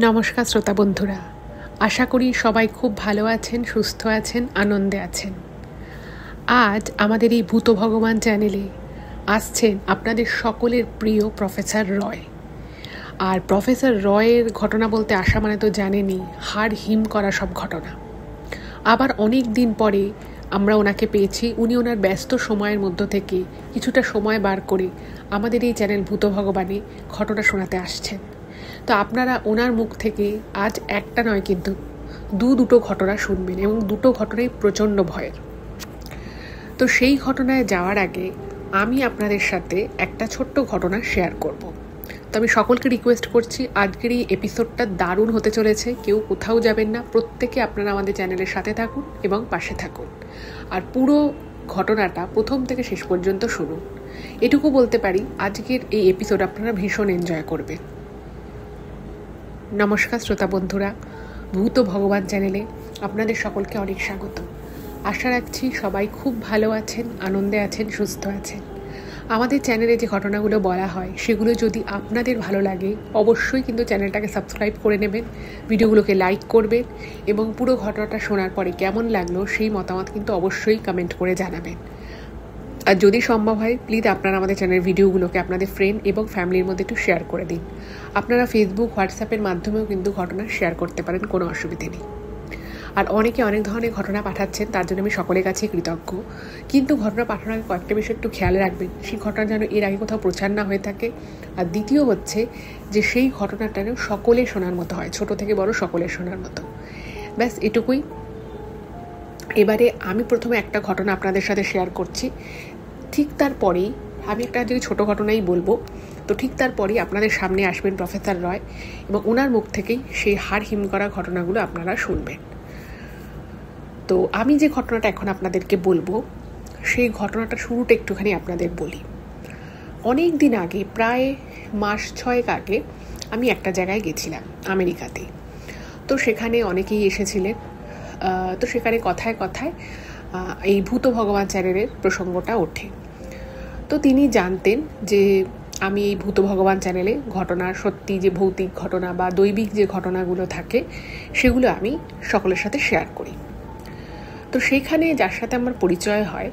নমস্কার শ্রোতা বন্ধুরা, আশা করি সবাই খুব ভালো আছেন, সুস্থ আছেন, আনন্দে আছেন। আজ আমাদের এই ভূত ভগবান চ্যানেলে আসছেন আপনাদের সকলের প্রিয় প্রফেসর রয়। আর প্রফেসর রয়ের ঘটনা বলতে আসা মানে তো জানেনই, হাড় হিম করা সব ঘটনা। আবার অনেক দিন পরে আমরা ওনাকে পেয়েছি। উনি ওনার ব্যস্ত সময়ের মধ্য থেকে কিছুটা সময় বার করে আমাদের এই চ্যানেল ভূত ভগবানে ঘটনা শোনাতে আসছেন। তো আপনারা ওনার মুখ থেকে আজ একটা নয় কিন্তু দুটো ঘটনা শুনবেন, এবং দুটো ঘটনাই প্রচণ্ড ভয়ের। তো সেই ঘটনায় যাওয়ার আগে আমি আপনাদের সাথে একটা ছোট্ট ঘটনা শেয়ার করব। তো আমি সকলকে রিকোয়েস্ট করছি, আজকের এই এপিসোডটা দারুণ হতে চলেছে। কেউ কোথাও যাবেন না, প্রত্যেকে আপনারা আমাদের চ্যানেলের সাথে থাকুন এবং পাশে থাকুন, আর পুরো ঘটনাটা প্রথম থেকে শেষ পর্যন্ত শুনুন। এটুকু বলতে পারি, আজকের এই এপিসোড আপনারা ভীষণ এনজয় করবেন। নমস্কার শ্রোতা বন্ধুরা, ভূত ভগবান চ্যানেলে আপনাদের সকলকে অনেক স্বাগত। আশা রাখছি সবাই খুব ভালো আছেন, আনন্দে আছেন, সুস্থ আছেন। আমাদের চ্যানেলে যে ঘটনাগুলো বলা হয় সেগুলো যদি আপনাদের ভালো লাগে অবশ্যই কিন্তু চ্যানেলটাকে সাবস্ক্রাইব করে নেবেন, ভিডিওগুলোকে লাইক করবেন, এবং পুরো ঘটনাটা শোনার পরে কেমন লাগলো সেই মতামত কিন্তু অবশ্যই কমেন্ট করে জানাবেন। আর যদি সম্ভব হয় প্লিজ আপনারা আমাদের চ্যানেলের ভিডিওগুলোকে আপনাদের ফ্রেন্ড এবং ফ্যামিলির মধ্যে একটু শেয়ার করে দিন। আপনারা ফেসবুক, হোয়াটসঅ্যাপের মাধ্যমেও কিন্তু ঘটনা শেয়ার করতে পারেন, কোনো অসুবিধে নেই। আর অনেকে অনেক ধরনের ঘটনা পাঠাচ্ছেন, তার জন্য আমি সকলের কাছেই কৃতজ্ঞ। কিন্তু ঘটনা পাঠানোর আগে কয়েকটা বিষয় একটু খেয়াল রাখবেন, সেই ঘটনা যেন এর আগে কোথাও প্রচার না হয়ে থাকে। আর দ্বিতীয় হচ্ছে যে সেই ঘটনাটা যেন সকলের শোনার মতো হয়, ছোট থেকে বড় সকলের শোনার মতো। ব্যাস এটুকুই। এবারে আমি প্রথমে একটা ঘটনা আপনাদের সাথে শেয়ার করছি, ঠিক তারপরেই আমি একটা যদি ছোটো ঘটনাই বলবো, তো ঠিক তারপরেই আপনাদের সামনে আসবেন প্রফেসর রয়, এবং ওনার মুখ থেকেই সেই হাড় হিম করা ঘটনাগুলো আপনারা শুনবেন। তো আমি যে ঘটনাটা এখন আপনাদেরকে বলবো সেই ঘটনাটার শুরুটা একটুখানি আপনাদের বলি। অনেক দিন আগে, প্রায় মাস 6 আগে, আমি একটা জায়গায় গেছিলাম আমেরিকাতে। তো সেখানে অনেকেই এসেছিলেন। তো সেখানে কথায় কথায় এই ভূত ভগবান চ্যানেলের প্রসঙ্গটা ওঠে। তো তিনি জানতেন যে আমি এই ভূত ভগবান চ্যানেলে ঘটনা, সত্যি যে ভৌতিক ঘটনা বা দৈবিক যে ঘটনাগুলো থাকে সেগুলো আমি সকলের সাথে শেয়ার করি। তো সেইখানে যার সাথে আমার পরিচয় হয়,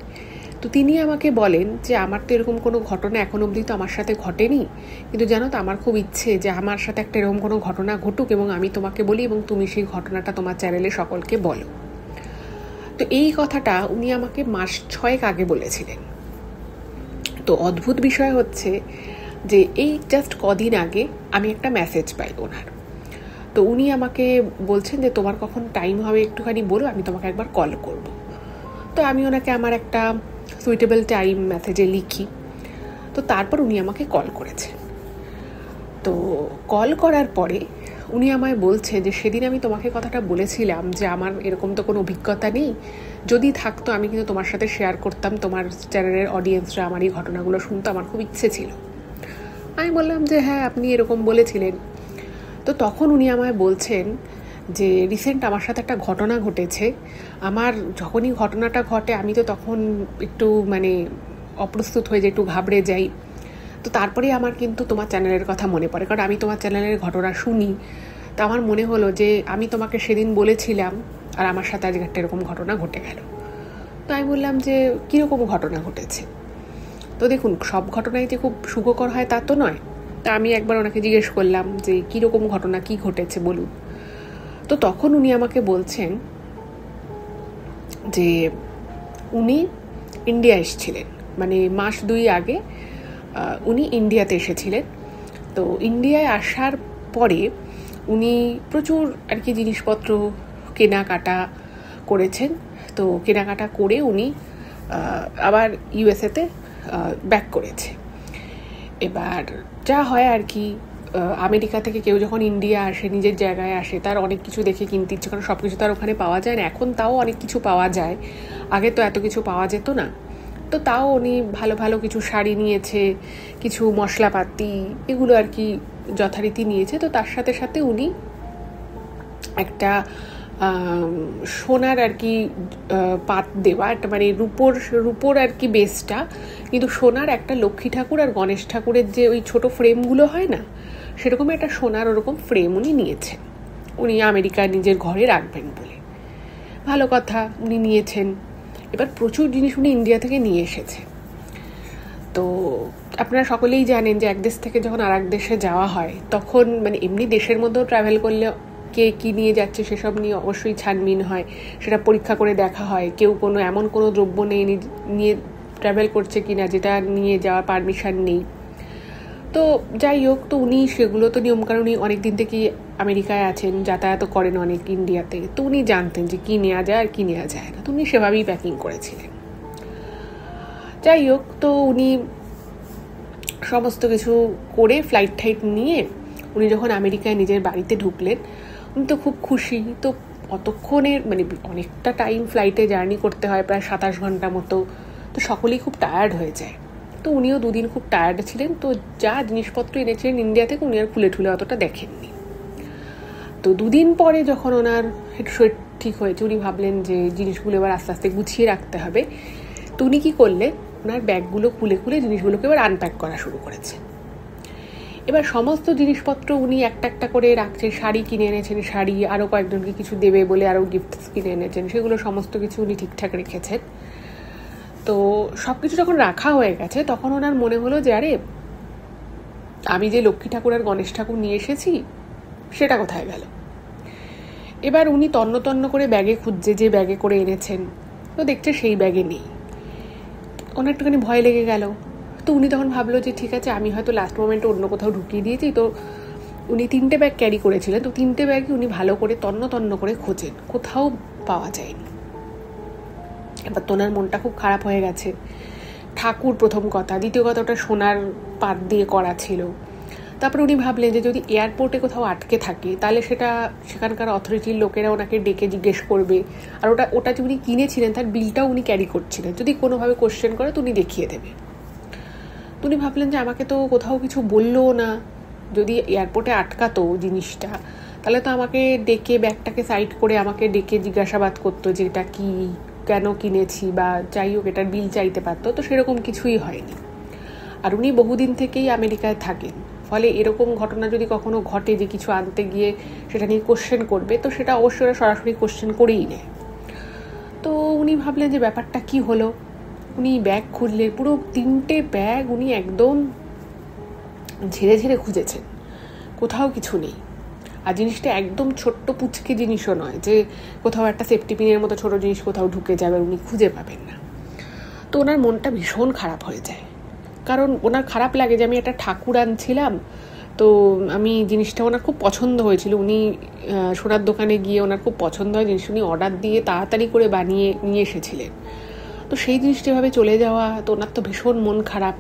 তো তিনি আমাকে বলেন যে আমার তো এরকম কোনো ঘটনা এখন অবধি তো আমার সাথে ঘটেনি, কিন্তু জানো তো আমার খুব ইচ্ছে যে আমার সাথে একটা এরকম কোনো ঘটনা ঘটুক এবং আমি তোমাকে বলি এবং তুমি সেই ঘটনাটা তোমার চ্যানেলে সকলকে বলো। তো এই কথাটা উনি আমাকে মাস 6 আগে বলেছিলেন। তো অদ্ভুত বিষয় হচ্ছে যে এই জাস্ট কদিন আগে আমি একটা মেসেজ পাই ওনার। তো উনি আমাকে বলছেন যে তোমার কখন টাইম হবে একটুখানি বলো, আমি তোমাকে একবার কল করব। তো আমি ওনাকে আমার একটা সুইটেবল টাইম মেসেজে লিখি। তো তারপর উনি আমাকে কল করেছেন। তো কল করার পরে উনি আমায় বলছে যে সেদিন আমি তোমাকে কথাটা বলেছিলাম যে আমার এরকম তো কোনো অভিজ্ঞতা নেই, যদি থাকতো আমি কিন্তু তোমার সাথে শেয়ার করতাম, তোমার চ্যানেলের অডিয়েন্সরা আমার এই ঘটনাগুলো শুনতো, আমার খুব ইচ্ছে ছিল। আমি বললাম যে হ্যাঁ, আপনি এরকম বলেছিলেন। তো তখন উনি আমায় বলছেন যে রিসেন্ট আমার সাথে একটা ঘটনা ঘটেছে। আমার যখনই ঘটনাটা ঘটে আমি তো তখন একটু অপ্রস্তুত হয়ে যাই, একটু ঘাবড়ে যাই। তো তারপরে আমার কিন্তু তোমার চ্যানেলের কথা মনে পড়ে, কারণ আমি তোমার চ্যানেলের ঘটনা শুনি। তো আমার মনে হলো যে আমি তোমাকে সেদিন বলেছিলাম আর আমার সাথে আজকে একটা এরকম ঘটনা ঘটে গেল। তো আমি বললাম যে কীরকম ঘটনা ঘটেছে। তো দেখুন, সব ঘটনাই যে খুব সুখকর হয় তা তো নয়। তা আমি একবার ওনাকে জিজ্ঞেস করলাম যে কীরকম ঘটনা, কি ঘটেছে বলুন। তো তখন উনি আমাকে বলছেন যে উনি ইন্ডিয়া এসেছিলেন, মাস 2 আগে উনি ইন্ডিয়াতে এসেছিলেন। তো ইন্ডিয়ায় আসার পরে উনি প্রচুর আর কি জিনিসপত্র কেনাকাটা করেছেন। তো কেনাকাটা করে উনি আবার ইউএসএতে ব্যাক করেছে। এবার যা হয় আর কি, আমেরিকা থেকে কেউ যখন ইন্ডিয়া আসে, নিজের জায়গায় আসে, তার অনেক কিছু দেখে কিনতে ইচ্ছে, কারণ সব কিছু তার ওখানে পাওয়া যায় না। এখন তাও অনেক কিছু পাওয়া যায়, আগে তো এত কিছু পাওয়া যেত না। তো তাও উনি ভালো ভালো কিছু শাড়ি নিয়েছে, কিছু মশলাপাতি, এগুলো আর কি যথারীতি নিয়েছে। তো তার সাথে সাথে উনি একটা সোনার আর কি পাত দেওয়া একটা রূপোর আর কি বেসটা, কিন্তু সোনার একটা লক্ষ্মী ঠাকুর আর গণেশ ঠাকুরের যে ওই ছোট ফ্রেমগুলো হয় না, সেরকম একটা সোনার ওরকম ফ্রেম উনি নিয়েছেন, উনি আমেরিকায় নিজের ঘরে রাখবেন বলে। ভালো কথা, উনি নিয়েছেন। এবার প্রচুর জিনিস উনি ইন্ডিয়া থেকে নিয়ে এসেছে। তো আপনারা সকলেই জানেন যে এক দেশ থেকে যখন আর এক দেশে যাওয়া হয় তখন মানে এমনি দেশের মধ্যেও ট্রাভেল করলে কে কী নিয়ে যাচ্ছে সেসব নিয়ে অবশ্যই ছানবিন হয়, সেটা পরীক্ষা করে দেখা হয় কেউ কোনো এমন কোনো দ্রব্য নিয়ে ট্রাভেল করছে কিনা যেটা নিয়ে যাওয়ার পারমিশন নেই। তো যাই হোক, তো উনি সেগুলো তো নিয়মকানুন উনি অনেক দিন থেকেই আমেরিকায় আছেন, যাতায়াত করেন অনেক ইন্ডিয়াতে, তো উনি জানতেন যে কী নেওয়া যায় আর কী নেওয়া যায় না, তো উনি সেভাবেই প্যাকিং করেছিলেন। যাই হোক, তো উনি সমস্ত কিছু করে ফ্লাইট টাইট নিয়ে উনি যখন আমেরিকায় নিজের বাড়িতে ঢুকলেন উনি তো খুব খুশি। তো অতক্ষণের মানে অনেকটা টাইম ফ্লাইটে জার্নি করতে হয়, প্রায় 27 ঘন্টা মতো, তো সকলেই খুব টায়ার্ড হয়ে যায়। তো উনিও দুদিন খুব টায়ার্ড ছিলেন, তো যা জিনিসপত্র এনেছিলেন ইন্ডিয়া থেকে উনি আর খুলে ঠুলে অতটা দেখেননি। তো দুদিন পরে যখন ওনার একটু শরীর ঠিক হয়েছে, উনি ভাবলেন যে জিনিসগুলো এবার আস্তে আস্তে গুছিয়ে রাখতে হবে। তো উনি কী করলেন, ওনার ব্যাগগুলো খুলে খুলে জিনিসগুলোকে এবার আনপ্যাক করা শুরু করেছে। এবার সমস্ত জিনিসপত্র উনি একটা একটা করে রাখছেন। শাড়ি কিনে এনেছেন, শাড়ি আরও কয়েকজনকে কিছু দেবে বলে আরও গিফটস কিনে এনেছেন, সেগুলো সমস্ত কিছু উনি ঠিকঠাক রেখেছেন। তো সব কিছু যখন রাখা হয়ে গেছে তখন ওনার মনে হলো যে আরে আমি যে লক্ষ্মী ঠাকুর আর গণেশ ঠাকুর নিয়ে এসেছি সেটা কোথায় গেল। এবার উনি তন্ন তন্ন করে ব্যাগে খুঁজছে, যে ব্যাগে করে এনেছেন, তো দেখছে সেই ব্যাগে নেই। ওনার একটুখানি ভয় লেগে গেল। তো উনি তখন ভাবলো যে ঠিক আছে, আমি হয়তো লাস্ট মোমেন্টে অন্য কোথাও ঢুকিয়ে দিয়েছি। তো উনি 3টে ব্যাগ ক্যারি করেছিলেন, তো 3টে ব্যাগই উনি ভালো করে তন্ন তন্ন করে খোঁজেন, কোথাও পাওয়া যায়নি। এবার তো ওনার মনটা খুব খারাপ হয়ে গেছে। ঠাকুর প্রথম কথা, দ্বিতীয় কথা ওটা সোনার পাত দিয়ে করা ছিল। তারপরে উনি ভাবলেন যে যদি এয়ারপোর্টে কোথাও আটকে থাকে তাহলে সেটা সেখানকার অথরিটির লোকেরা ওনাকে ডেকে জিজ্ঞেস করবে, আর ওটা যে উনি কিনেছিলেন তার বিলটাও উনি ক্যারি করছিলেন, যদি কোনোভাবে কোশ্চেন করে তো উনি দেখিয়ে দেবে। তো উনি ভাবলেন যে আমাকে তো কোথাও কিছু বললো না, যদি এয়ারপোর্টে আটকাতো জিনিসটা তাহলে তো আমাকে ডেকে ব্যাগটাকে সাইড করে আমাকে ডেকে জিজ্ঞাসাবাদ করতো যে এটা কি, কেন কিনেছি, বা যাই হোক এটার বিল চাইতে পারতো। তো সেরকম কিছুই হয়নি। আর উনি বহুদিন থেকেই আমেরিকায় থাকেন, ফলে এরকম ঘটনা যদি কখনো ঘটে যে কিছু আনতে গিয়ে সেটা নিয়ে কোশ্চেন করবে, তো সেটা অবশ্যই ওরা সরাসরি কোশ্চেন করেই নেয়। তো উনি ভাবলেন যে ব্যাপারটা কি হলো। উনি ব্যাগ খুললেন, পুরো 3টে ব্যাগ উনি একদম ঝেড়ে ঝেড়ে খুঁজেছেন, কোথাও কিছু নেই। আর জিনিসটা একদম ছোট্ট পুচকে জিনিসও নয় যে কোথাও একটা সেফটি পিনের মতো ছোটো জিনিস কোথাও ঢুকে যাবে, উনি খুঁজে পাবেন না। তো ওনার মনটা ভীষণ খারাপ হয়ে যায়, কারণ ওনার খারাপ লাগে যে আমি একটা ঠাকুর আনছিলাম, তো আমি জিনিসটা ওনার খুব পছন্দ হয়েছিল, উনি সোনার দোকানে গিয়ে ওনার খুব পছন্দ হয় জিনিস, উনি অর্ডার দিয়ে তাড়াতাড়ি করে বানিয়ে নিয়ে এসেছিলেন। তো সেই জিনিসটা এভাবে চলে যাওয়া, তো ওনার তো ভীষণ মন খারাপ।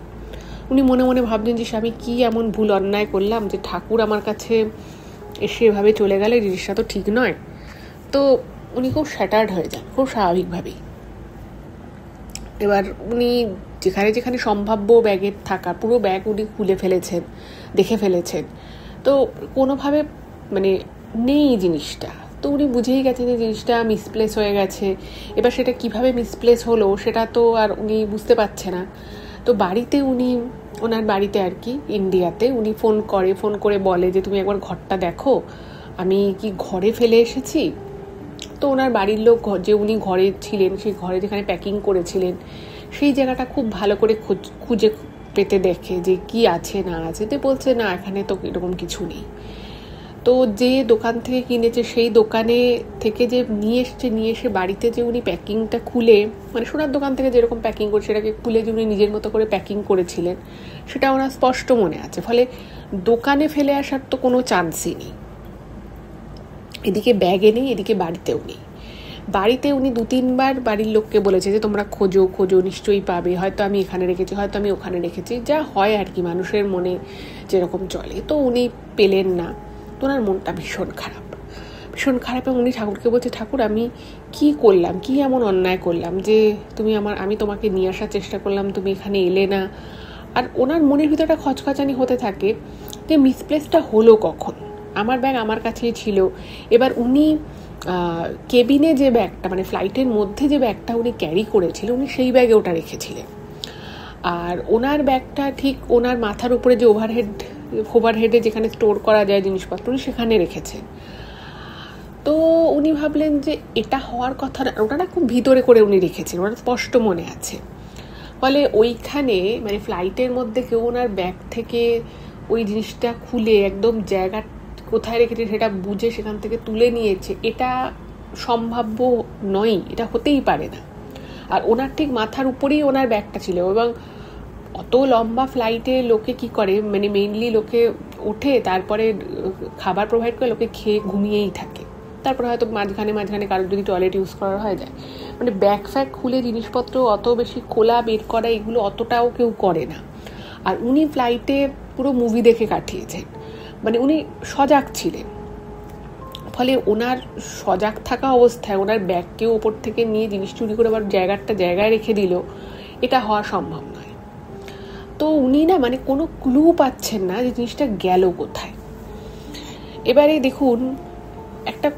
উনি মনে মনে ভাবলেন যে আমি কী এমন ভুল অন্যায় করলাম যে ঠাকুর আমার কাছে এসে এভাবে চলে গেলে, জিনিসটা তো ঠিক নয়। তো উনি খুব শ্যাটার্ড হয়ে যান, খুব স্বাভাবিকভাবেই। এবার উনি যেখানে যেখানে সম্ভাব্য ব্যাগের থাকা পুরো ব্যাগ উনি খুলে ফেলেছেন, দেখে ফেলেছেন, তো কোনোভাবে মানে নেই জিনিসটা। তো উনি বুঝেই গেছেন যে জিনিসটা মিসপ্লেস হয়ে গেছে। এবার সেটা কিভাবে মিসপ্লেস হলো সেটা তো আর উনি বুঝতে পারছে না। তো বাড়িতে উনি ওনার বাড়িতে আর কি ইন্ডিয়াতে উনি ফোন করে বলে যে তুমি একবার ঘরটা দেখো, আমি কি ঘরে ফেলে এসেছি। তো ওনার বাড়ির লোক যে উনি ঘরে ছিলেন সেই ঘরে যেখানে প্যাকিং করেছিলেন সেই জায়গাটা খুব ভালো করে খুঁজে পেতে দেখে যে কি আছে না আছে। তো বলছে না, এখানে তো এরকম কিছু নেই। তো যে দোকান থেকে কিনেছে সেই দোকানে থেকে যে নিয়ে এসে বাড়িতে যে উনি প্যাকিংটা খুলে, মানে সোনার দোকান থেকে যেরকম প্যাকিং করে সেটাকে খুলে যে উনি নিজের মতো করে প্যাকিং করেছিলেন সেটা ওনার স্পষ্ট মনে আছে। ফলে দোকানে ফেলে আসার তো কোনো চান্সই নেই। এদিকে ব্যাগে নেই, এদিকে বাড়িতেও নেই। বাড়িতে উনি 2-3বার বাড়ির লোককে বলেছে যে তোমরা খোঁজো নিশ্চয়ই পাবে, হয়তো আমি এখানে রেখেছি, হয়তো আমি ওখানে রেখেছি, যা হয় আর কি মানুষের মনে যেরকম চলে। তো উনি পেলেন না। তো ওনার মনটা ভীষণ খারাপ। এবং উনি ঠাকুরকে বলছে, ঠাকুর আমি কি করলাম, কি এমন অন্যায় করলাম যে আমি তোমাকে নিয়ে আসার চেষ্টা করলাম, তুমি এখানে এলে না। আর ওনার মনের ভিতরে একটা খচখচানি হতে থাকে যে মিসপ্লেসটা হলো কখন, আমার ব্যাগ আমার কাছেই ছিল। এবার উনি কেবিনে যে ব্যাগটা মানে ফ্লাইটের মধ্যে যে ব্যাগটা উনি ক্যারি করেছিলেন উনি সেই ব্যাগে ওটা রেখেছিলেন। আর ওনার ব্যাগটা ঠিক ওনার মাথার উপরে যে ওভারহেড ওভারহেডে যেখানে স্টোর করা যায় জিনিসপত্র উনি সেখানে রেখেছেন। তো উনি ভাবলেন যে এটা হওয়ার কথা না, ওটা না খুব ভিতরে করে উনি রেখেছেন, ওটা স্পষ্ট মনে আছে। ফলে ওইখানে মানে ফ্লাইটের মধ্যে কেউ ওনার ব্যাগ থেকে ওই জিনিসটা খুলে একদম জায়গা কোথায় রেখেছে সেটা বুঝে সেখান থেকে তুলে নিয়েছে, এটা সম্ভাব্য নয়, এটা হতেই পারে না। আর ওনার ঠিক মাথার উপরেই ওনার ব্যাগটা ছিল, এবং অত লম্বা ফ্লাইটে লোকে কি করে, মানে মেইনলি লোকে ওঠে, তারপরে খাবার প্রোভাইড করে, লোকে খেয়ে ঘুমিয়েই থাকে, তারপরে হয়তো মাঝখানে কারোর যদি টয়লেট ইউজ করার হয়ে যায়, মানে ব্যাগ ফ্যাগ খুলে জিনিসপত্র অত বেশি খোলা বের করা এগুলো অতটাও কেউ করে না। আর উনি ফ্লাইটে পুরো মুভি দেখে কাটিয়েছেন, মানে উনি সজাগ ছিলেন। ফলে ওনার সজাগ থাকা অবস্থায় ওনার ব্যাগকেও ওপর থেকে নিয়ে জিনিস চুরি করে আবার জায়গায় রেখে দিল, এটা হওয়া সম্ভব নয়। তো উনি না মানে কোনো ক্লু পাচ্ছেন না যে জিনিসটা গেল কোথায়। এবারে দেখুন, একটা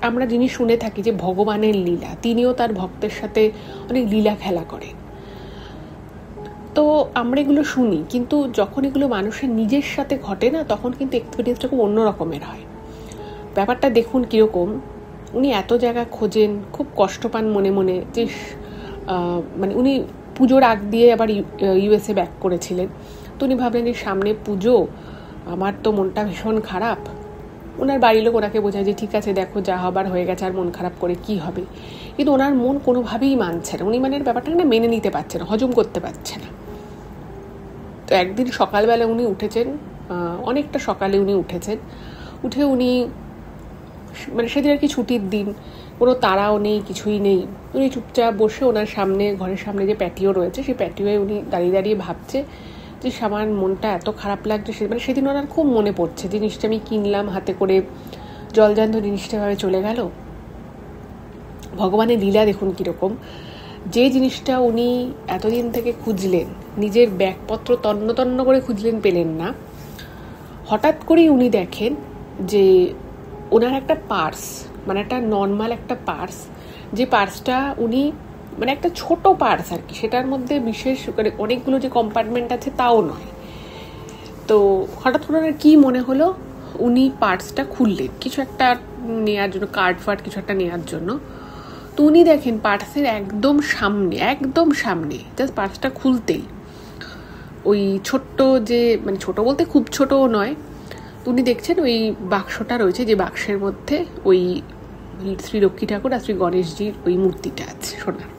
আমরা জিনিস শুনে থাকি যে ভগবানের লীলা, তিনিও তার ভক্তের সাথে অনেক লীলা খেলা করেন। তো আমরা এগুলো শুনি, কিন্তু যখন এগুলো মানুষের নিজের সাথে ঘটে না, তখন কিন্তু এক্সপিরিয়েন্সটা খুব অন্য রকমের হয়। ব্যাপারটা দেখুন কীরকম, উনি এত জায়গা খোঁজেন, খুব কষ্ট পান মনে মনে, যে মানে উনি পুজোর আগ দিয়ে আবার ইউএসএ ব্যাক করেছিলেন। তো উনি ভাবলেন যে সামনে পুজো, আমার তো মনটা ভীষণ খারাপ। ওনার বাড়ির লোক ওনাকে বোঝায় যে ঠিক আছে দেখো যা হবার হয়ে গেছে, আর মন খারাপ করে কি হবে। কিন্তু ওনার মন কোনোভাবেই মানছে না, উনি মানে ব্যাপারটাকে না মেনে নিতে পারছে না, হজম করতে পারছে না। তো একদিন সকালবেলা উনি উঠেছেন, অনেকটা সকালে উনি উঠেছেন, উঠে উনি মানে সেদিন আর কি ছুটির দিন, কোনো তাড়াও নেই, কিছুই নেই। উনি চুপচাপ বসে ওনার সামনে, ঘরের সামনে যে প্যাটিও রয়েছে, সেই প্যাটিওয়ে উনি দাঁড়িয়ে ভাবছে যে আমার মনটা এত খারাপ লাগছে। মানে সেদিন ওনার খুব মনে পড়ছে, জিনিসটা আমি কিনলাম হাতে করে, জলজান্ত জিনিসটা ভাবে চলে গেল। ভগবানের লীলা দেখুন কীরকম, যে জিনিসটা উনি এতদিন থেকে খুঁজলেন, নিজের ব্যাগপত্র তন্ন করে খুঁজলেন, পেলেন না, হঠাৎ করেই উনি দেখেন যে ওনার একটা পার্স, মানে একটা নর্মাল একটা পার্স, যে পার্সটা উনি মানে একটা ছোট পার্স আর কি, সেটার মধ্যে বিশেষ মানে অনেকগুলো যে কম্পার্টমেন্ট আছে তাও নয়। তো হঠাৎ করে ওনার কী মনে হলো, উনি পার্সটা খুললেন কিছু একটা নেওয়ার জন্য, কার্ড ফার্ড কিছু একটা নেওয়ার জন্য। তো উনি দেখেন পার্সের একদম সামনে জাস্ট পার্সটা খুলতেই ওই ছোট্ট, যে মানে ছোট বলতে খুব ছোটও নয়, উনি দেখছেন ওই বাক্সটা রয়েছে, যে বাক্সের মধ্যে ওই শ্রী লক্ষ্মী ঠাকুর আর শ্রী গণেশজির ওই মূর্তিটা আছে সোনার,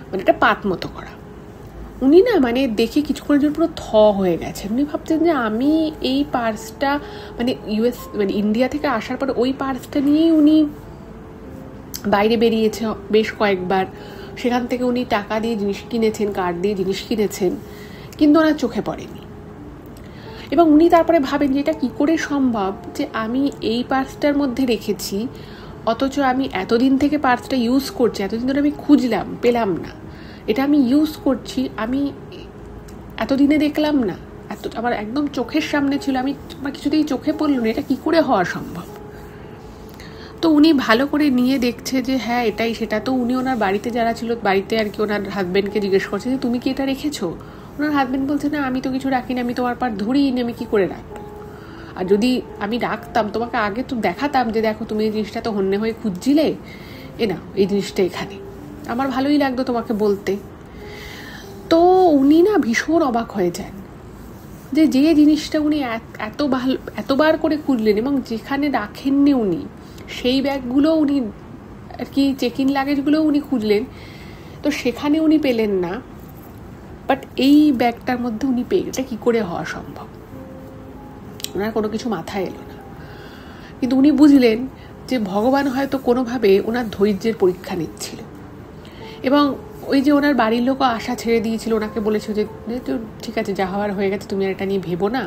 মানে একটা পাত মতো করা। উনি না মানে দেখে কিছুক্ষণের জন্য পুরো হয়ে গেছেন। উনি ভাবছেন যে আমি এই পার্সটা মানে মানে ইন্ডিয়া থেকে আসার পর ওই পার্সটা নিয়েই উনি বাইরে বেরিয়েছে বেশ কয়েকবার, সেখান থেকে উনি টাকা দিয়ে জিনিস কিনেছেন, কার্ড দিয়ে জিনিস কিনেছেন, কিন্তু ওনার চোখে পড়েনি। এবং উনি তারপরে ভাবেন যে এটা কী করে সম্ভব যে আমি এই পার্সটার মধ্যে রেখেছি, অথচ আমি এতদিন থেকে পার্সটা ইউজ করছি, এতদিন ধরে আমি খুঁজলাম পেলাম না, এটা আমি ইউজ করছি, আমি এতদিনে দেখলাম না, আমার একদম চোখের সামনে ছিল, আমার কিছুতেই চোখে পড়ল না, এটা কী করে হওয়া সম্ভব। তো উনি ভালো করে নিয়ে দেখছে যে হ্যাঁ এটাই সেটা। তো উনি ওনার বাড়িতে যারা ছিল, বাড়িতে আর কি ওনার হাজব্যান্ডকে জিজ্ঞেস করছে যে তুমি কি এটা রেখেছো? ওনার হাজব্যান্ড বলছে না আমি তো কিছু রাখিনি, আমি তোমার পার ধরিই নি, আমি কী করে রাখবো, আর যদি আমি রাখতাম তোমাকে আগে তো দেখাতাম যে দেখো তুমি এই জিনিসটা তো হন্যে হয়ে খুঁজছিলে, না এই জিনিসটা এখানে, আমার ভালোই লাগতো তোমাকে বলতে। তো উনি না ভীষণ অবাক হয়ে যান যে জিনিসটা উনি এতবার করে খুঁজলেন, এবং যেখানে রাখেননি উনি সেই ব্যাগগুলো উনি আর কি চেক ইন লাগেজগুলো উনি খুঁজলেন, তো সেখানে উনি পেলেন না, বাট এই ব্যাগটার মধ্যে উনি পেয়ে গেলেন। এটা কী করে হওয়া সম্ভব, ওনার কোনো কিছু মাথায় এলো না। কিন্তু উনি বুঝলেন যে ভগবান হয়তো কোনোভাবে ওনার ধৈর্যের পরীক্ষা নিচ্ছিল, এবং ওই যে ওনার বাড়ির লোকও আশা ছেড়ে দিয়েছিল, ওনাকে বলেছিল যে ঠিক আছে যা হওয়ার হয়ে গেছে, তুমি আর এটা নিয়ে ভেবো না।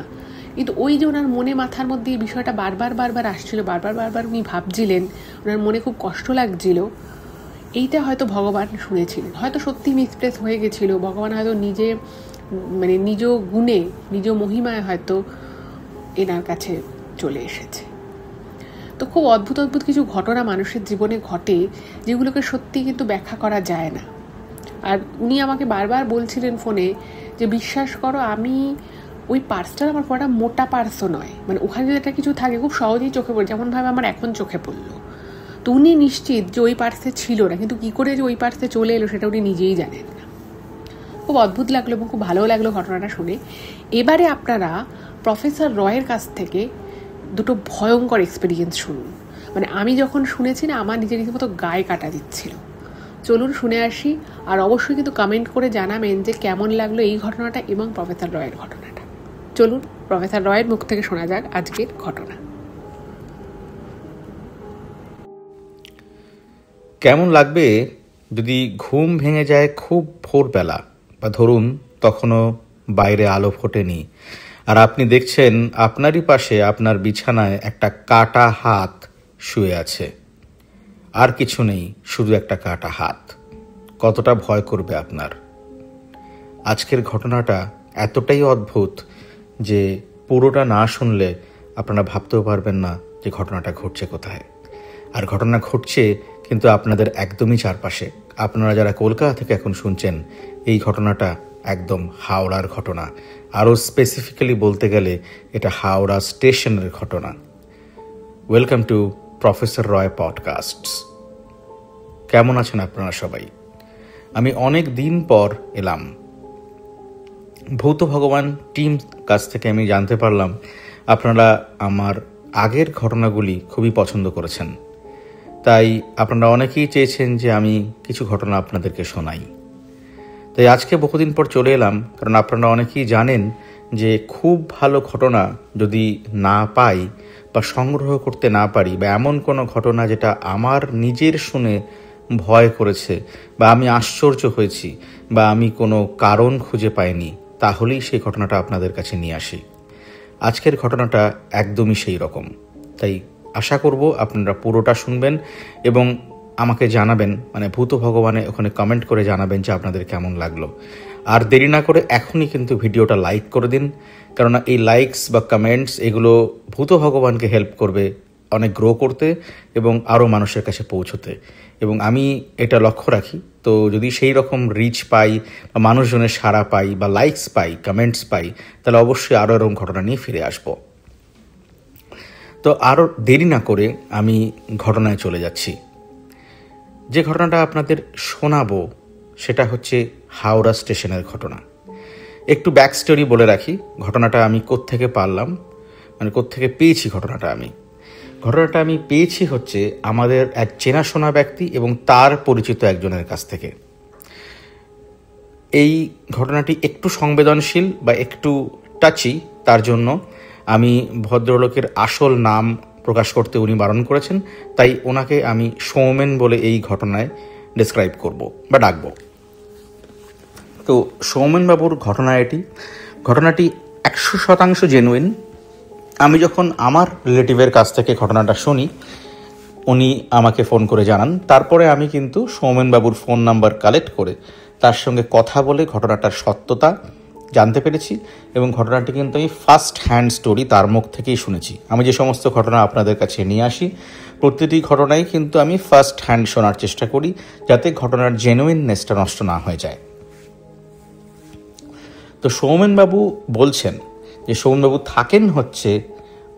কিন্তু ওই যে ওনার মনে মাথার মধ্যে এই বিষয়টা বারবার আসছিল, বারবার উনি ভাবছিলেন, ওনার মনে খুব কষ্ট লাগছিল, এইটা হয়তো ভগবান শুনেছিলেন, হয়তো সত্যি মিসপ্লেস হয়ে গেছিল, ভগবান হয়তো নিজে মানে নিজ গুণে নিজ মহিমায় হয়তো এনার কাছে চলে এসেছে। তো খুব অদ্ভুত কিছু ঘটনা মানুষের জীবনে ঘটে, যেগুলোকে সত্যি কিন্তু ব্যাখ্যা করা যায় না। আর উনি আমাকে বারবার বলছিলেন ফোনে যে বিশ্বাস করো, আমি ওই পার্সটা আমার খুব একটা মোটা পার্সও নয়, মানে ওখানে যদি একটা কিছু থাকে খুব সহজেই চোখে পড়ে, যেমনভাবে আমার এখন চোখে পড়লো। তো উনি নিশ্চিত যে ওই পার্সে ছিল না, কিন্তু কী করে যে ওই পার্সে চলে এলো সেটা উনি নিজেই জানেন না। খুব অদ্ভুত লাগলো এবং খুব ভালো লাগলো ঘটনাটা শুনে। এবারে আপনারা প্রফেসর রয়ের কাছ থেকে দুটো ভয়ঙ্কর এক্সপিরিয়েন্স শুনুন। মানে আমি যখন শুনেছি না, আমার নিজের রীতিমতো গায়ে কাটা দিচ্ছিল। চলুন শুনে আসি, আর অবশ্যই কিন্তু কমেন্ট করে জানাবেন যে কেমন লাগলো এই ঘটনাটা এবং প্রফেসর রয়ের ঘটনাটা। চলুন প্রফেসর রয়ের মুখ থেকে শোনা যাক আজকের ঘটনা। কেমন লাগবে যদি ঘুম ভেঙে যায় খুব ভোরবেলা, বা ধরুন তখনও বাইরে আলো ফোটেনি, আর আপনি দেখছেন আপনারই পাশে আপনার বিছানায় একটা কাটা হাত শুয়ে আছে, আর কিছু নেই, শুধু একটা কাটা হাত। কতটা ভয় করবে আপনার? আজকের ঘটনাটা এতটাই অদ্ভুত যে পুরোটা না শুনলে আপনারা ভাবতেও পারবেন না যে ঘটনাটা ঘটছে কোথায়। আর ঘটনা ঘটছে কিন্তু আপনাদের একদমই চারপাশে। আপনারা যারা কলকাতা থেকে এখন শুনছেন, এই ঘটনাটা একদম হাওড়ার ঘটনা। আরও স্পেসিফিক্যালি বলতে গেলে এটা হাওড়া স্টেশনের ঘটনা। Welcome to professor Roy podcasts. কেমন আছেন আপনারা সবাই? আমি অনেক দিন পর এলাম। ভৌত ভগবান টিম কাছ থেকে আমি জানতে পারলাম আপনারা আমার আগের ঘটনাগুলি খুবই পছন্দ করেছেন, তাই আপনারা অনেকেই চেয়েছেন যে আমি কিছু ঘটনা আপনাদেরকে শোনাই। তাই আজকে বহুদিন পর চলে এলাম, কারণ আপনারা অনেকেই জানেন যে খুব ভালো ঘটনা যদি না পাই বা সংগ্রহ করতে না পারি, বা এমন কোনো ঘটনা যেটা আমার নিজের শুনে ভয় করেছে বা আমি আশ্চর্য হয়েছি বা আমি কোনো কারণ খুঁজে পাইনি, তাহলেই সেই ঘটনাটা আপনাদের কাছে নিয়ে আসি। আজকের ঘটনাটা একদমই সেই রকম। তাই আশা করব আপনারা পুরোটা শুনবেন এবং আমাকে জানাবেন, মানে ভূত ভগবানে ওখানে কমেন্ট করে জানাবেন যে আপনাদের কেমন লাগলো। আর দেরি না করে এখনই কিন্তু ভিডিওটা লাইক করে দিন, কেননা এই লাইকস বা কমেন্টস এগুলো ভূত ভগবানকে হেল্প করবে অনেক গ্রো করতে এবং আরও মানুষের কাছে পৌঁছতে। এবং আমি এটা লক্ষ্য রাখি, তো যদি সেই রকম রিচ পাই বা মানুষজনের সাড়া পাই বা লাইকস পাই, কমেন্টস পাই, তাহলে অবশ্যই আরও এরকম ঘটনা নিয়ে ফিরে আসব। তো আরও দেরি না করে আমি ঘটনায় চলে যাচ্ছি। যে ঘটনাটা আপনাদের শোনাবো সেটা হচ্ছে হাওড়া স্টেশনের ঘটনা। একটু ব্যাক স্টোরি বলে রাখি, ঘটনাটা আমি কোত্থেকে পারলাম, মানে কোত্থেকে পেয়েছি ঘটনাটা আমি পেয়েছি হচ্ছে আমাদের এক চেনাশোনা ব্যক্তি এবং তার পরিচিত একজনের কাছ থেকে। এই ঘটনাটি একটু সংবেদনশীল বা একটু টাচি, তার জন্য আমি ভদ্রলোকের আসল নাম প্রকাশ করতে উনি বারণ করেছেন, তাই ওনাকে আমি সৌমেন বলে এই ঘটনায় ডেসক্রাইব করব বা ডাকব। তো সৌমেনবাবুর ঘটনাটি 100% জেনুইন। আমি যখন আমার রিলেটিভের কাছ থেকে ঘটনাটা শুনি, উনি আমাকে ফোন করে জানান, তারপরে আমি কিন্তু সৌমেনবাবুর ফোন নাম্বার কালেক্ট করে তার সঙ্গে কথা বলে ঘটনাটার সত্যতা জানতে পেরেছি এবং ঘটনাটি কিন্তু আমি ফার্স্ট হ্যান্ড স্টোরি তার মুখ থেকেই শুনেছি। আমি যে সমস্ত ঘটনা আপনাদের কাছে নিয়ে আসি, প্রতিটি ঘটনাই কিন্তু আমি ফার্স্ট হ্যান্ড শোনার চেষ্টা করি, যাতে ঘটনার জেনুইননেসটা নষ্ট না হয়ে যায়। তো সৌমেনবাবু বলছেন যে সৌমেনবাবু থাকেন হচ্ছে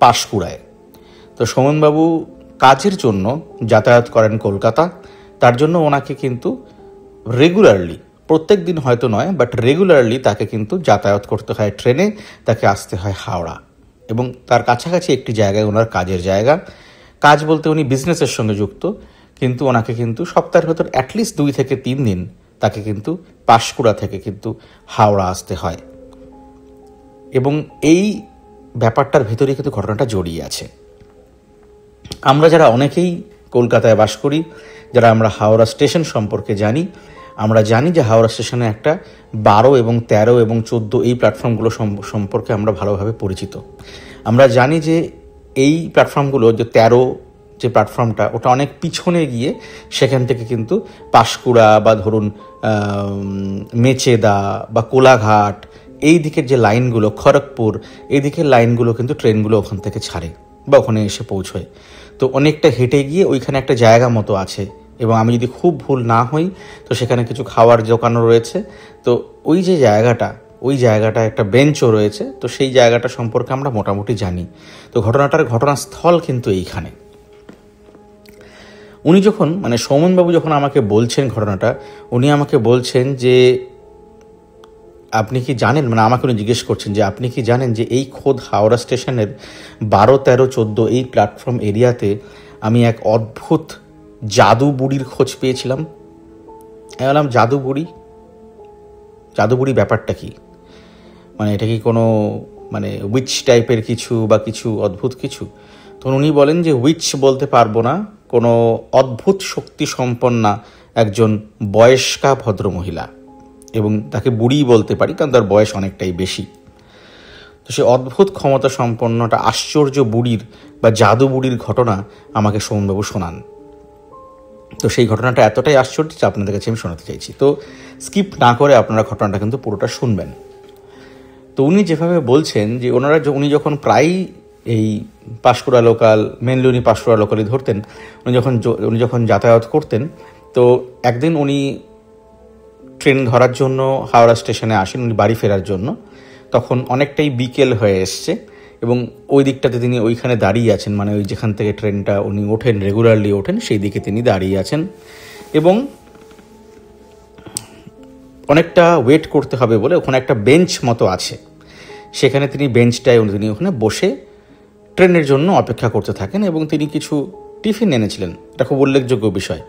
পাঁশকুড়ায়। তো সৌমেনবাবু কাজের জন্য যাতায়াত করেন কলকাতা, তার জন্য ওনাকে কিন্তু রেগুলারলি, প্রত্যেক দিন হয়তো নয়, বাট রেগুলারলি তাকে কিন্তু যাতায়াত করতে হয় ট্রেনে, তাকে আসতে হয় হাওড়া। এবং তার কাছাকাছি একটি জায়গায় ওনার কাজের জায়গা। কাজ বলতে উনি বিজনেসের সঙ্গে যুক্ত, কিন্তু ওনাকে কিন্তু সপ্তাহের ভেতর অ্যাটলিস্ট 2 থেকে 3 দিন তাকে কিন্তু পাঁশকুড়া থেকে কিন্তু হাওড়া আসতে হয়। এবং এই ব্যাপারটার ভেতরেই কিন্তু ঘটনাটা জড়িয়ে আছে। আমরা যারা অনেকেই কলকাতায় বাস করি, যারা আমরা হাওড়া স্টেশন সম্পর্কে জানি, আমরা জানি যে হাওড়া স্টেশনে একটা 12 এবং 13 এবং 14 এই প্ল্যাটফর্মগুলো সম্পর্কে আমরা ভালোভাবে পরিচিত। আমরা জানি যে এই প্ল্যাটফর্মগুলো, যে 13 যে প্ল্যাটফর্মটা, ওটা অনেক পিছনে গিয়ে সেখান থেকে কিন্তু পাঁশকুড়া বা ধরুন মেচেদা বা কোলাঘাট, এই দিকের যে লাইনগুলো, খড়গপুর, এই দিকের লাইনগুলো কিন্তু ট্রেনগুলো ওখান থেকে ছাড়ে বা ওখানে এসে পৌঁছয়। তো অনেকটা হেঁটে গিয়ে ওইখানে একটা জায়গা মতো আছে, এবং আমি যদি খুব ভুল না হই তো সেখানে কিছু খাওয়ার দোকানও রয়েছে। তো ওই যে জায়গাটা, ওই জায়গাটা একটা বেঞ্চও রয়েছে, তো সেই জায়গাটা সম্পর্কে আমরা মোটামুটি জানি। তো ঘটনাস্থল কিন্তু এইখানে। উনি যখন মানে সৌমেনবাবু যখন আমাকে বলছেন ঘটনাটা, উনি আমাকে বলছেন যে আপনি কি জানেন, মানে আমাকে উনি জিজ্ঞেস করছেন যে আপনি কি জানেন যে এই খোদ হাওড়া স্টেশনের 12, 13, 14 এই প্ল্যাটফর্ম এরিয়াতে আমি এক অদ্ভুত জাদু বুড়ির খোঁজ পেয়েছিলাম। আমি বললাম জাদু বুড়ি ব্যাপারটা কি, মানে এটা কি কোনো মানে উইচ টাইপের কিছু বা কিছু অদ্ভুত কিছু? তখন উনি বলেন যে উইচ বলতে পারবো না, কোনো অদ্ভুত শক্তি সম্পন্না একজন বয়স্কা ভদ্রমহিলা, এবং তাকে বুড়ি বলতে পারি কারণ তার বয়স অনেকটাই বেশি। তো সে অদ্ভুত ক্ষমতা সম্পন্ন একটা আশ্চর্য বুড়ির বা জাদু বুড়ির ঘটনা আমাকে সৌমেনবাবু শোনান। তো সেই ঘটনাটা এতটাই আশ্চর্য যে আপনাদের কাছে আমি শোনাতে চাইছি। তো স্কিপ না করে আপনারা ঘটনাটা কিন্তু পুরোটা শুনবেন। তো উনি যেভাবে বলছেন যে উনি যখন প্রায়ই এই পাঁশকুড়া লোকাল, মেনলি উনি পাঁশকুড়া লোকালই ধরতেন, উনি যখন যাতায়াত করতেন, তো একদিন উনি ট্রেন ধরার জন্য হাওড়া স্টেশনে আসেন, উনি বাড়ি ফেরার জন্য। তখন অনেকটাই বিকেল হয়ে এসছে এবং ওই দিকটাতে তিনি ওইখানে দাঁড়িয়ে আছেন, মানে ওই যেখান থেকে ট্রেনটা উনি ওঠেন, রেগুলারলি ওঠেন, সেই দিকে তিনি দাঁড়িয়ে আছেন এবং অনেকটা ওয়েট করতে হবে বলে ওখানে একটা বেঞ্চ মতো আছে, সেখানে তিনি তিনি ওখানে বসে ট্রেনের জন্য অপেক্ষা করতে থাকেন এবং তিনি কিছু টিফিন এনেছিলেন, এটা খুব উল্লেখযোগ্য বিষয়।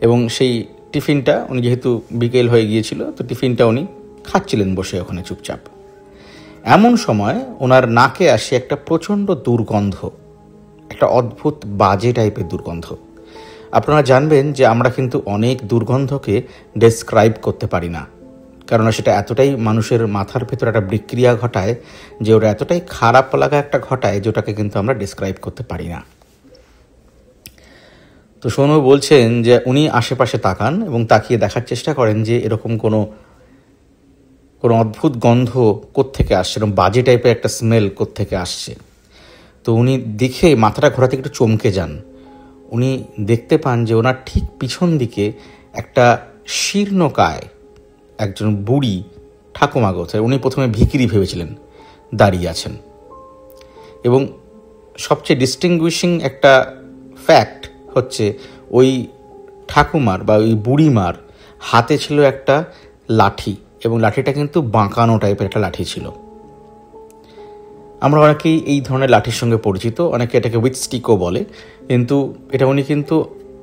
এবং সেই টিফিনটা উনি যেহেতু বিকেল হয়ে গিয়েছিল, তো টিফিনটা উনি খাচ্ছিলেন বসে ওখানে চুপচাপ। এমন সময় ওনার নাকে আসে একটা প্রচণ্ড দুর্গন্ধ, একটা অদ্ভুত বাজে টাইপের দুর্গন্ধ। আপনারা জানবেন যে আমরা কিন্তু অনেক দুর্গন্ধকে ডেসক্রাইব করতে পারি না, কারণ সেটা এতটাই মানুষের মাথার ভেতরে একটা বিক্রিয়া ঘটায় যে ওটা এতটাই খারাপ লাগা একটা ঘটায় যেটাকে কিন্তু আমরা ডেসক্রাইব করতে পারি না। তো সৌমেনবাবু বলছেন যে উনি আশেপাশে তাকান এবং তাকিয়ে দেখার চেষ্টা করেন যে এরকম কোনো অদ্ভুত গন্ধ কোত্থেকে আসছে, এরকম বাজে টাইপের একটা স্মেল কোত্থেকে আসছে। তো উনি দেখে মাথাটা ঘোরা থেকে একটু চমকে যান। উনি দেখতে পান যে ওনার ঠিক পিছন দিকে একটা শীর্ণকায় একজন বুড়ি ঠাকুমা গোছের, উনি প্রথমে ভিখিরি ভেবেছিলেন, দাঁড়িয়ে আছেন। এবং সবচেয়ে ডিস্টিংগুইশিং একটা ফ্যাক্ট হচ্ছে ওই ঠাকুমার বা ওই বুড়িমার হাতে ছিল একটা লাঠি, এবং লাঠিটা কিন্তু বাঁকানো টাইপের একটা লাঠি ছিল। আমরা অনেকেই এই ধরনের লাঠির সঙ্গে পরিচিত, অনেকে এটাকে উইথ স্টিকও বলে, কিন্তু উনি কিন্তু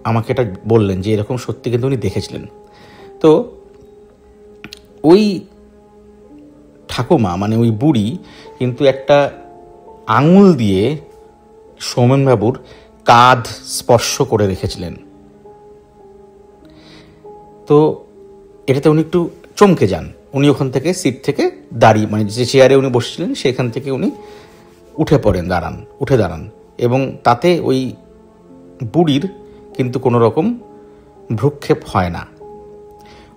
আমাকে এটা বললেন যে এরকম সত্যি কিন্তু উনি দেখেছিলেন। তো ওই ঠাকুমা মানে ওই বুড়ি কিন্তু একটা আঙুল দিয়ে সৌমেনবাবুর কাঁধ স্পর্শ করে রেখেছিলেন। তো এটাতে উনি একটু চমকে যান। উনি ওখান থেকে সিট থেকে দাঁড়িয়ে, মানে যে চেয়ারে উনি বসেছিলেন সেখান থেকে উনি উঠে দাঁড়ান এবং তাতে ওই বুড়ির কিন্তু কোনো রকম ভ্রুক্ষেপ হয় না।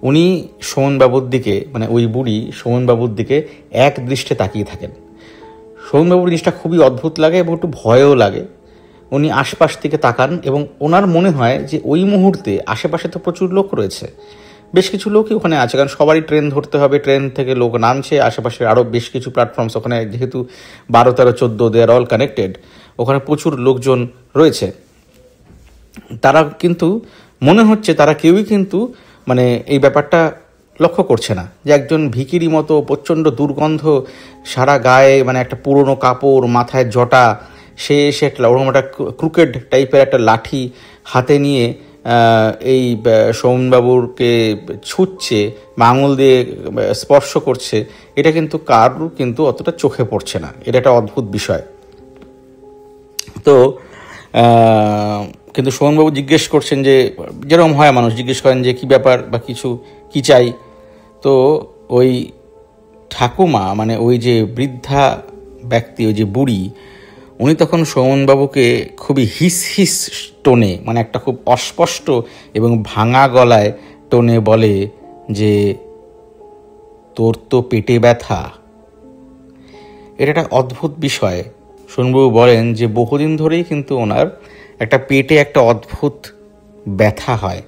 উনি সৌমেনবাবুর দিকে, মানে ওই বুড়ি সৌমেনবাবুর দিকে এক দৃষ্টে তাকিয়ে থাকেন। সৌমেনবাবুর জিনিসটা খুবই অদ্ভুত লাগে এবং একটু ভয়ও লাগে। উনি আশপাশ থেকে তাকান এবং ওনার মনে হয় যে ওই মুহূর্তে আশেপাশে তো প্রচুর লোক রয়েছে, বেশ কিছু লোকই ওখানে আছে, কারণ সবারই ট্রেন ধরতে হবে, ট্রেন থেকে লোক নামছে, আশেপাশে আরও বেশ কিছু প্ল্যাটফর্মস, ওখানে যেহেতু 12, 13, 14 দে আর অল কানেক্টেড, ওখানে প্রচুর লোকজন রয়েছে। তারা কিন্তু মনে হচ্ছে তারা কেউই কিন্তু মানে এই ব্যাপারটা লক্ষ্য করছে না যে একজন ভিখিরি মতো প্রচণ্ড দুর্গন্ধ, সারা গায়ে মানে একটা পুরনো কাপড়, মাথায় জটা, সে এসে ওরকম একটা ক্রুকেড টাইপের একটা লাঠি হাতে নিয়ে এই সৌমেনবাবুরকে ছুঁচ্ছে বা আঙুল দিয়ে স্পর্শ করছে, এটা কিন্তু কারোর কিন্তু অতটা চোখে পড়ছে না। এটা একটা অদ্ভুত বিষয়। তো কিন্তু সৌমেনবাবু জিজ্ঞেস করছেন যে, যেরকম হয় মানুষ জিজ্ঞেস করেন যে কী ব্যাপার বা কিছু কী চাই। তো ওই ঠাকুমা মানে ওই যে বৃদ্ধা ব্যক্তি, ওই যে বুড়ি, উনি তখন সৌমেনবাবুকে খুবই হিস টোনে, মানে একটা খুব অস্পষ্ট এবং ভাঙা গলায় টোনে বলে যে তোর তো পেটে ব্যথা। এটা একটা অদ্ভুত বিষয়। সৌমেনবাবু বলেন যে বহুদিন ধরেই কিন্তু ওনার একটা পেটে একটা অদ্ভুত ব্যথা হয়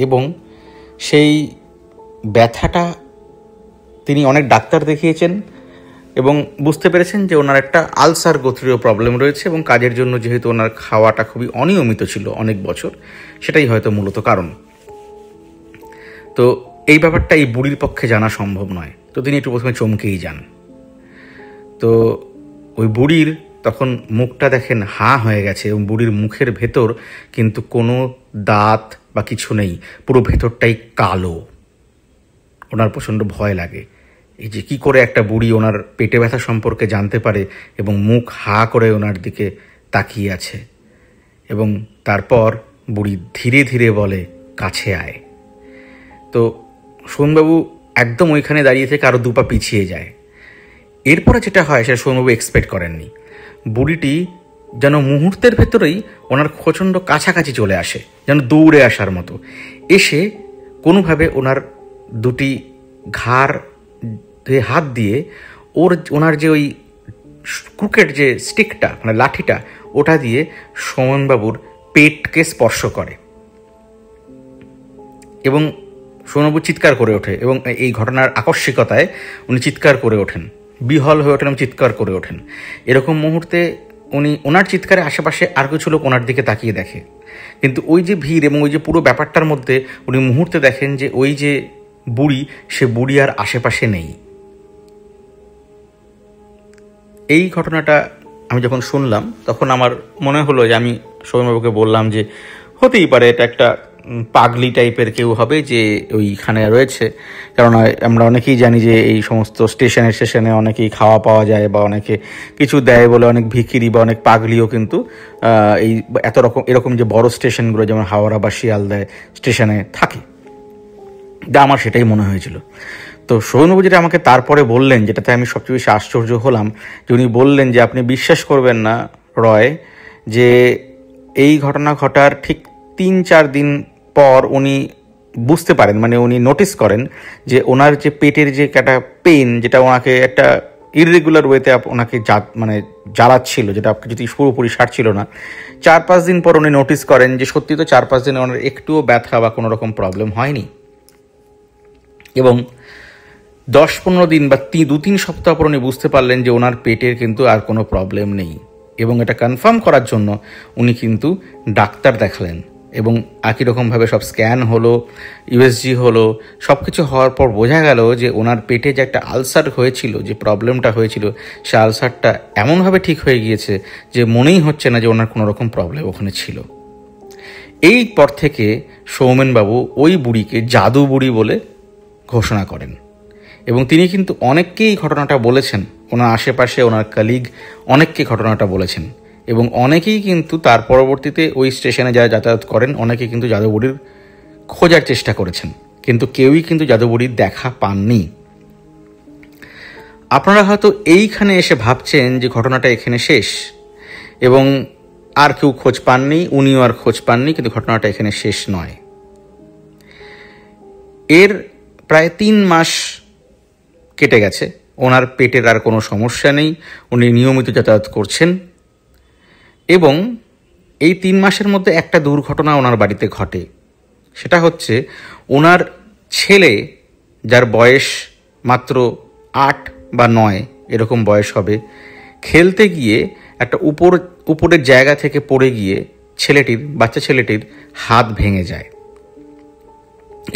এবং সেই ব্যথাটা তিনি অনেক ডাক্তার দেখিয়েছেন এবং বুঝতে পেরেছেন যে ওনার একটা আলসার গোত্রীয় প্রবলেম রয়েছে, এবং কাজের জন্য যেহেতু ওনার খাওয়াটা খুবই অনিয়মিত ছিল অনেক বছর, সেটাই হয়তো মূলত কারণ। তো এই ব্যাপারটা এই বুড়ির পক্ষে জানা সম্ভব নয়, তো তিনি একটু প্রথমে চমকেই যান। তো ওই বুড়ির তখন মুখটা দেখেন হাঁ হয়ে গেছে, এবং বুড়ির মুখের ভেতর কিন্তু কোনো দাঁত বা কিছু নেই, পুরো ভেতরটাই কালো। ওনার প্রচণ্ড ভয় লাগে, এই যে কী করে একটা বুড়ি ওনার পেটে ব্যথা সম্পর্কে জানতে পারে এবং মুখ হাঁ করে ওনার দিকে তাকিয়ে আছে। এবং তারপর বুড়ি ধীরে ধীরে বলে, কাছে আয়। তো সোমবাবু একদম ওইখানে দাঁড়িয়ে থেকে আরও দুপা পিছিয়ে যায়। এরপরে যেটা হয় সেটা সোমবাবু এক্সপেক্ট করেননি। বুড়িটি যেন মুহূর্তের ভেতরেই ওনার প্রচণ্ড কাছাকাছি চলে আসে, যেন দৌড়ে আসার মতো, এসে কোনোভাবে ওনার দুটি ঘাড় হাত দিয়ে ওনার যে ওই ক্রুকেট যে স্টিকটা মানে লাঠিটা, ওটা দিয়ে সোমনবাবুর পেটকে স্পর্শ করে এবং সোমনবাবু চিৎকার করে ওঠে, এবং এই ঘটনার আকস্মিকতায় উনি চিৎকার করে ওঠেন, বিহল হয়ে ওঠেন এবং চিৎকার করে ওঠেন। এরকম মুহূর্তে উনি ওনার চিৎকারে আশেপাশে আর কিছু লোক ওনার দিকে তাকিয়ে দেখে, কিন্তু ওই যে ভিড় এবং ওই যে পুরো ব্যাপারটার মধ্যে উনি মুহূর্তে দেখেন যে ওই যে বুড়ি, সে বুড়ি আর আশেপাশে নেই। এই ঘটনাটা আমি যখন শুনলাম তখন আমার মনে হলো যে আমি সৌম্যবাবুকে বললাম যে হতেই পারে এটা একটা পাগলি টাইপের কেউ হবে যে ওইখানে রয়েছে, কারণ আমরা অনেকেই জানি যে এই সমস্ত স্টেশনে অনেকেই খাওয়া পাওয়া যায় বা অনেকে কিছু দেয় বলে অনেক ভিখিরি বা অনেক পাগলিও কিন্তু এই এরকম যে বড় স্টেশনগুলো যেমন হাওড়া বা শিয়ালদায় স্টেশনে থাকে, যা আমার সেটাই মনে হয়েছিল। তো সৌম্যবাবু যেটা আমাকে তারপরে বললেন, যেটাতে আমি সবচেয়ে বেশি আশ্চর্য হলাম, যে উনি বললেন যে আপনি বিশ্বাস করবেন না রয়, যে এই ঘটনা ঘটার ঠিক 3-4 দিন পর উনি বুঝতে পারেন, মানে উনি নোটিস করেন যে ওনার যে পেটের যে একটা পেন, যেটা ওনাকে একটা ইররেগুলার ওয়েতে ওনাকে মানে জ্বালাচ্ছিল, যেটা যদি পুরোপুরি সারছিল না, 4-5 দিন পর উনি নোটিস করেন যে সত্যি তো 4-5 দিনে ওনার একটুও ব্যথা বা কোনো রকম প্রবলেম হয়নি। এবং 10-15 দিন বা 2-3 সপ্তাহ পর উনি বুঝতে পারলেন যে ওনার পেটের কিন্তু আর কোনো প্রবলেম নেই, এবং এটা কনফার্ম করার জন্য উনি কিন্তু ডাক্তার দেখালেন, এবং একই রকমভাবে সব স্ক্যান হলো, ইউএসজি হলো, সব কিছু হওয়ার পর বোঝা গেল যে ওনার পেটে যে একটা আলসার হয়েছিল, যে প্রবলেমটা হয়েছিল, সে আলসারটা এমনভাবে ঠিক হয়ে গিয়েছে যে মনেই হচ্ছে না যে ওনার কোনো রকম প্রবলেম ওখানে ছিল। এই পর থেকে সৌমেনবাবু ওই বুড়িকে জাদু বুড়ি বলে ঘোষণা করেন, এবং তিনি কিন্তু অনেককেই ঘটনাটা বলেছেন, ওনার আশেপাশে ওনার কলিগ অনেককে ঘটনাটা বলেছেন, এবং অনেকেই কিন্তু তার পরবর্তীতে ওই স্টেশনে যারা যাতায়াত করেন অনেকে কিন্তু জাদুবুড়ির খোঁজার চেষ্টা করেছেন, কিন্তু কেউই কিন্তু জাদুবুড়ির দেখা পাননি। আপনারা হয়তো এইখানে এসে ভাবছেন যে ঘটনাটা এখানে শেষ এবং আর কেউ খোঁজ পাননি, উনিও আর খোঁজ পাননি, কিন্তু ঘটনাটা এখানে শেষ নয়। এর প্রায় 3 মাস কেটে গেছে, ওনার পেটের আর কোনো সমস্যা নেই, উনি নিয়মিত যাতায়াত করছেন, এবং এই 3 মাসের মধ্যে একটা দুর্ঘটনা ওনার বাড়িতে ঘটে। সেটা হচ্ছে ওনার ছেলে, যার বয়স মাত্র 8 বা 9 এরকম বয়স হবে, খেলতে গিয়ে একটা উপরের জায়গা থেকে পড়ে গিয়ে বাচ্চা ছেলেটির হাত ভেঙে যায়,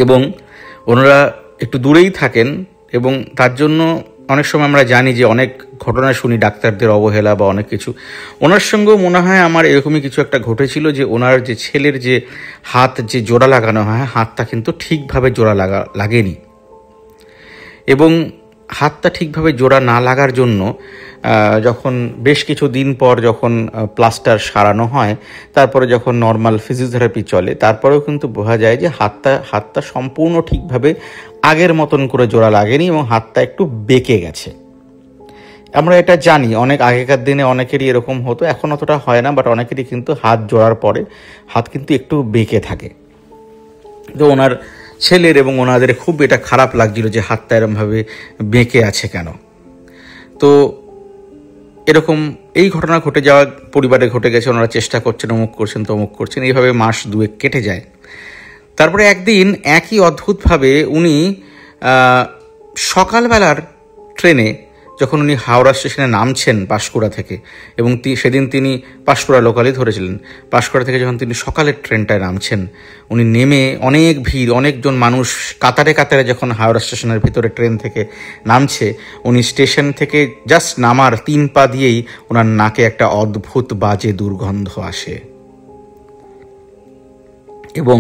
এবং ওনারা একটু দূরেই থাকেন, এবং তার জন্য অনেক সময় আমরা জানি যে অনেক ঘটনা শুনি ডাক্তারদের অবহেলা বা অনেক কিছু। ওনার সঙ্গেও মনে হয় আমার এরকমই কিছু একটা ঘটেছিল, যে ওনার যে ছেলের যে হাত যে জোড়া লাগানো হয়, হাতটা কিন্তু ঠিকভাবে জোড়া লাগেনি, এবং হাতটা ঠিকভাবে জোড়া না লাগার জন্য যখন বেশ কিছু দিন পর যখন প্লাস্টার সারানো হয়, তারপরে যখন নর্মাল ফিজিওথেরাপি চলে, তারপরেও কিন্তু বোঝা যায় যে হাতটা সম্পূর্ণ ঠিকভাবে আগের মতন করে জোড়া লাগেনি এবং হাতটা একটু বেঁকে গেছে। আমরা এটা জানি, অনেক আগেকার দিনে অনেকেরই এরকম হতো, এখন অতটা হয় না, বাট অনেকেরই কিন্তু হাত জোড়ার পরে হাত কিন্তু একটু বেঁকে থাকে। তো ওনার ছেলের এবং ওনাদের খুব এটা খারাপ লাগছিল যে হাতটা এরকমভাবে বেঁকে আছে কেন। তো এরকম এই ঘটনা ঘটে যাওয়া পরিবারে ঘটে গেছে, ওনারা চেষ্টা করছেন, অমুক করছেন তমুক করছেন, এইভাবে মাস 2 কেটে যায়। তারপরে একদিন একই অদ্ভুতভাবে উনি সকালবেলার ট্রেনে যখন উনি হাওড়া স্টেশনে নামছেন পাঁশকুড়া থেকে, এবং সেদিন তিনি পাঁশকুড়া লোকালই ধরেছিলেন, পাঁশকুড়া থেকে যখন তিনি সকালের ট্রেনটায় নামছেন, উনি নেমে অনেক ভিড়, অনেকজন মানুষ কাতারে কাতারে যখন হাওড়া স্টেশনের ভিতরে ট্রেন থেকে নামছে, উনি স্টেশন থেকে জাস্ট নামার 3 পা দিয়েই ওনার নাকে একটা অদ্ভুত বাজে দুর্গন্ধ আসে, এবং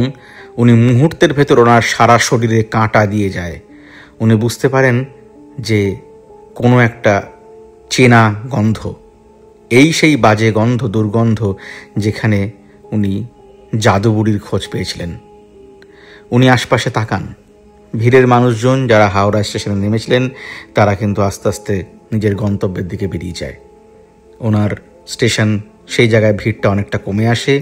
উনি মুহূর্তের ভেতর ওনার সারা শরীরে কাঁটা দিয়ে যায়। উনি বুঝতে পারেন যে কোনো একটা চেনা গন্ধ, এই সেই বাজে গন্ধ, দুর্গন্ধ, যেখানে উনি জাদুবুড়ির খোঁজ পেয়েছিলেন। উনি আশপাশে তাকান, ভিড়ের মানুষজন যারা হাওড়া স্টেশনে নেমেছিলেন তারা কিন্তু আস্তে আস্তে নিজের গন্তব্যের দিকে বেরিয়ে যায়। ওনার স্টেশন সেই জায়গায় ভিড়টা অনেকটা কমে আসে,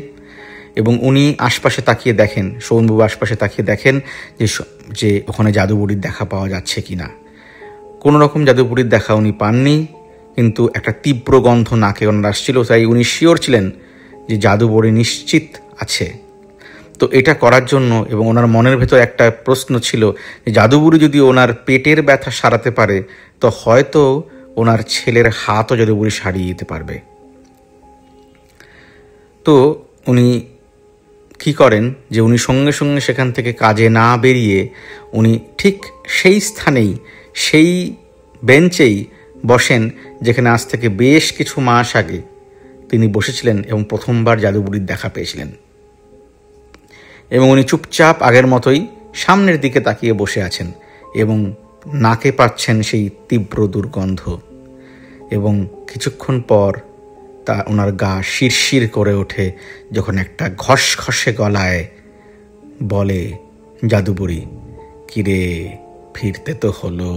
এবং উনি আশপাশে তাকিয়ে দেখেন, শোভনবাবু আশপাশে তাকিয়ে দেখেন যে ওখানে জাদুবুড়ির দেখা পাওয়া যাচ্ছে কিনা। কোনো রকম জাদুবুড়ির দেখা উনি পাননি, কিন্তু একটা তীব্র গন্ধ নাকে ওনার আসছিল, তাই উনি শিওর ছিলেন যে জাদুবুড়ি নিশ্চিত আছে। তো এটা করার জন্য, এবং ওনার মনের ভেতর একটা প্রশ্ন ছিল যে জাদুবুড়ি যদি ওনার পেটের ব্যথা সারাতে পারে, তো হয়তো ওনার ছেলের হাতও জাদুবুড়ি সারিয়ে দিতে পারবে। তো উনি কি করেন যে উনি সঙ্গে সঙ্গে সেখান থেকে কাজে না বেরিয়ে উনি ঠিক সেই স্থানেই, সেই বেঞ্চেই বসেন যেখানে আজ থেকে বেশ কিছু মাস আগে তিনি বসেছিলেন এবং প্রথমবার জাদুবুড়ির দেখা পেয়েছিলেন। এবং উনি চুপচাপ আগের মতোই সামনের দিকে তাকিয়ে বসে আছেন এবং নাকে পাচ্ছেন সেই তীব্র দুর্গন্ধ। এবং কিছুক্ষণ পর ওনার গা শিরশির করে ওঠে যখন একটা ঘসঘসে গলায় বলে জাদুবুড়ি, কিরে ফিরতে তো হলো।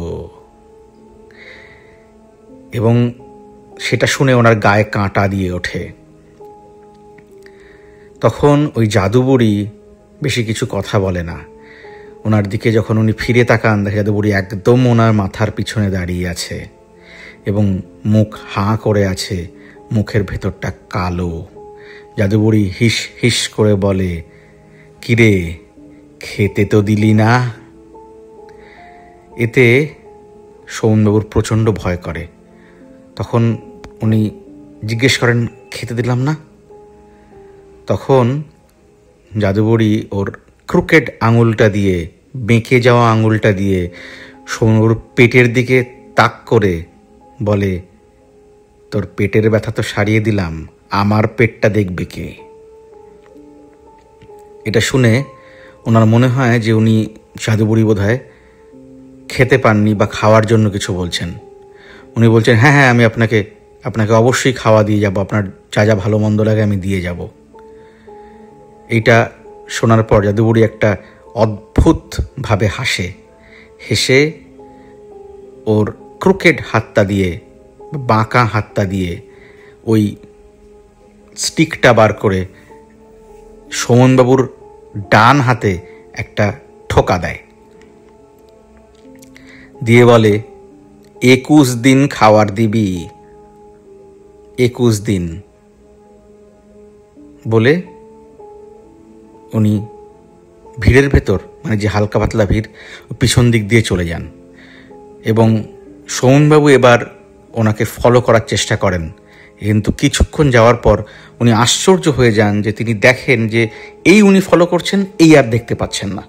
এবং সেটা শুনে ওনার গায়ে কাঁটা দিয়ে ওঠে। তখন ওই জাদুবুড়ি বেশি কিছু কথা বলে না। ওনার দিকে যখন উনি ফিরে তাকান, দেখে জাদুবুড়ি একদম ওনার মাথার পিছনে দাঁড়িয়ে আছে এবং মুখ হাঁ করে আছে, মুখের ভেতরটা কালো। জাদুবুড়ি হিস হিস করে বলে, কিরে খেতে তো দিলি না। এতে শোভনবাবুর প্রচণ্ড ভয় করে। তখন উনি জিজ্ঞেস করেন, খেতে দিলাম না? তখন জাদুবুড়ি ওর ক্রুকেড আঙুলটা দিয়ে, বেঁকে যাওয়া আঙুলটা দিয়ে শোভনবাবুর পেটের দিকে তাক করে বলে, তোর পেটের ব্যথা তো সারিয়ে দিলাম, আমার পেটটা দেখবে কে? এটা শুনে ওনার মনে হয় যে উনি জাদুবুড়ি বোধহয় খেতে পাননি বা খাওয়ার জন্য কিছু বলছেন। উনি বলছেন, হ্যাঁ হ্যাঁ, আমি আপনাকে অবশ্যই খাওয়া দিয়ে যাব, আপনার যা যা ভালো মন্দ লাগে আমি দিয়ে যাব। এইটা শোনার পর জাদুবুড়ি একটা অদ্ভুতভাবে হেসে ওর ক্রুকেড হাতটা দিয়ে, বাঁকা হাতটা দিয়ে ওই স্টিকটা বার করে শোভনবাবুর ডান হাতে একটা ঠোকা দেয়, দিয়ে বলে, 21 দিন খাওয়ার দিবি, 21 দিন বলে উনি ভিড়ের ভেতর, মানে যে হালকা পাতলা ভিড়, পিছন দিক দিয়ে চলে যান। এবং শোভনবাবু এবার ওনাকে ফলো করার চেষ্টা করেন, কিন্তু কিছুক্ষণ যাওয়ার পর উনি আশ্চর্য হয়ে যান যে তিনি দেখেন যে এই উনি ফলো করছেন, এই আর দেখতে পাচ্ছেন না।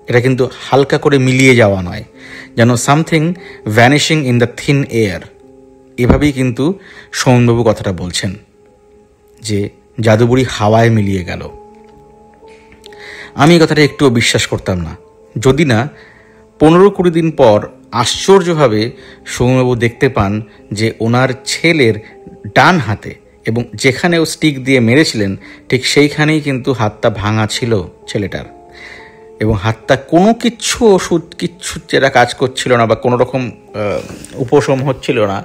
এটা কিন্তু হালকা করে মিলিয়ে যাওয়া নয়, যেন something vanishing in the thin air, এভাবেই কিন্তু শোভনবাবু কথাটা বলছেন যে জাদুবুড়ি হাওয়ায় মিলিয়ে গেল। আমি এই কথাটা একটুও বিশ্বাস করতাম না, যদি না 15-20 দিন পর আশ্চর্যভাবে শোভনবাবু দেখতে পান যে ওনার ছেলের ডান হাতে, এবং যেখানে ও স্টিক দিয়ে মেরেছিলেন ঠিক সেইখানেই কিন্তু হাতটা ভাঙা ছিল ছেলেটার, এবং হাতটা কোনো ওষুধ কিচ্ছু যেটা কাজ করছিল না বা কোনো রকম উপশম হচ্ছিল না,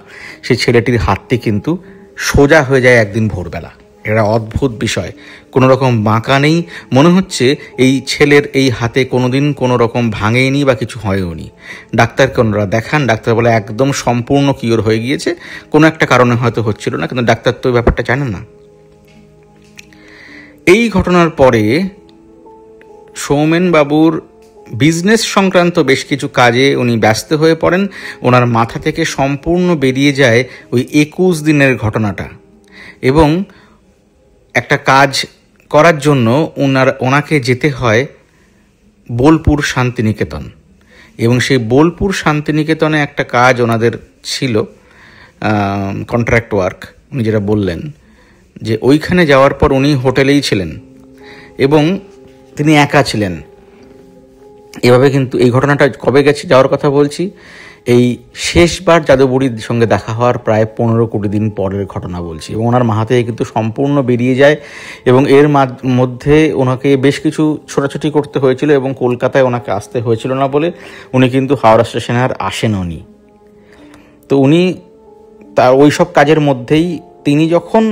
সেই ছেলেটির হাতটি কিন্তু সোজা হয়ে যায় একদিন ভোরবেলা। এটা অদ্ভুত বিষয়, কোনো রকম বাঁকা নেই, মনে হচ্ছে এই ছেলের এই হাতে কোনোদিন কোনো রকম ভাঙেনি বা কিছু হয়ও নি। ডাক্তারকে ওনারা দেখান, ডাক্তার বলে একদম সম্পূর্ণ কিওর হয়ে গিয়েছে, কোনো একটা কারণে হয়তো হচ্ছিল না, কিন্তু ডাক্তার তো এই ব্যাপারটা জানেন না। এই ঘটনার পরে সৌমেনবাবুর বিজনেস সংক্রান্ত বেশ কিছু কাজে উনি ব্যস্ত হয়ে পড়েন। ওনার মাথা থেকে সম্পূর্ণ বেরিয়ে যায় ওই 21 দিনের ঘটনাটা, এবং একটা কাজ করার জন্য ওনাকে যেতে হয় বোলপুর শান্তিনিকেতন, এবং সেই বোলপুর শান্তিনিকেতনে একটা কাজ ওনাদের ছিল, কন্ট্রাক্ট ওয়ার্ক। উনি যেটা বললেন যে ওইখানে যাওয়ার পর উনি হোটেলেই ছিলেন এবং তিনি একা ছিলেন। এভাবে কিন্তু এই ঘটনাটা কবে যাওয়ার কথা বলছি, এই শেষবার জাদুবুড়ির সঙ্গে দেখা হওয়ার প্রায় 15-20 দিন পরের ঘটনা বলছি। এবং ওনার মাথা থেকে কিন্তু সম্পূর্ণ বেরিয়ে যায়, এবং এর মধ্যে ওনাকে বেশ কিছু ছোটাছুটি করতে হয়েছিল, এবং কলকাতায় ওনাকে আসতে হয়েছিল না বলে উনি কিন্তু হাওড়া স্টেশনে আর আসেন উনি। তো উনি তার ওই সব কাজের মধ্যেই তিনি যখন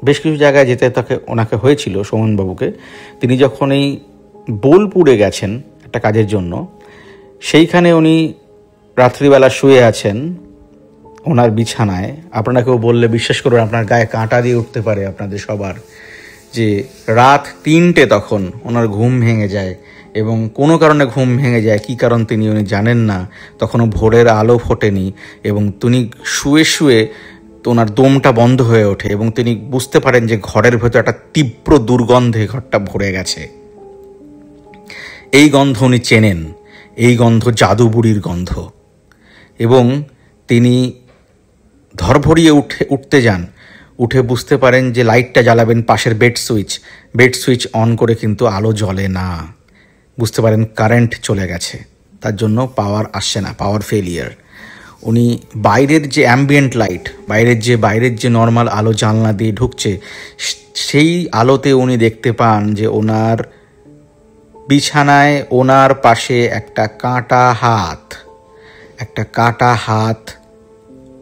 বেশ কিছু জায়গায় যেতে ওনাকে হয়েছিল সৌমেনবাবুকে, তিনি যখন এই বোলপুরে গেছেন একটা কাজের জন্য, সেইখানে উনি রাত্রিবেলা শুয়ে আছেন ওনার বিছানায়। আপনারা কেউ বললে বিশ্বাস করবেন, আপনার গায়ে কাঁটা দিয়ে উঠতে পারে আপনাদের সবার, যে রাত 3টে তখন ওনার ঘুম ভেঙে যায়, এবং কোনো কারণে ঘুম ভেঙে যায়, কী কারণ উনি জানেন না। তখনও ভোরের আলো ফোটেনি, এবং তিনি শুয়ে শুয়ে ওনার দমটা বন্ধ হয়ে ওঠে, এবং তিনি বুঝতে পারেন যে ঘরের ভেতর একটা তীব্র দুর্গন্ধে ঘরটা ভরে গেছে। এই গন্ধ উনি চেনেন, এই গন্ধ জাদুবুড়ির গন্ধ, এবং তিনি ধরভরিয়ে উঠতে যান। উঠে বুঝতে পারেন যে লাইটটা জ্বালাবেন পাশের বেড সুইচ অন করে কিন্তু আলো জ্বলে না। বুঝতে পারেন কারেন্ট চলে গেছে, তার জন্য পাওয়ার আসছে না, পাওয়ার ফেলিয়ার। উনি বাইরের যে অ্যাম্বিয়েন্ট লাইট, বাইরের যে নর্মাল আলো জানলা দিয়ে ঢুকছে, সেই আলোতে উনি দেখতে পান যে ওনার বিছানায় ওনার পাশে একটা কাটা হাত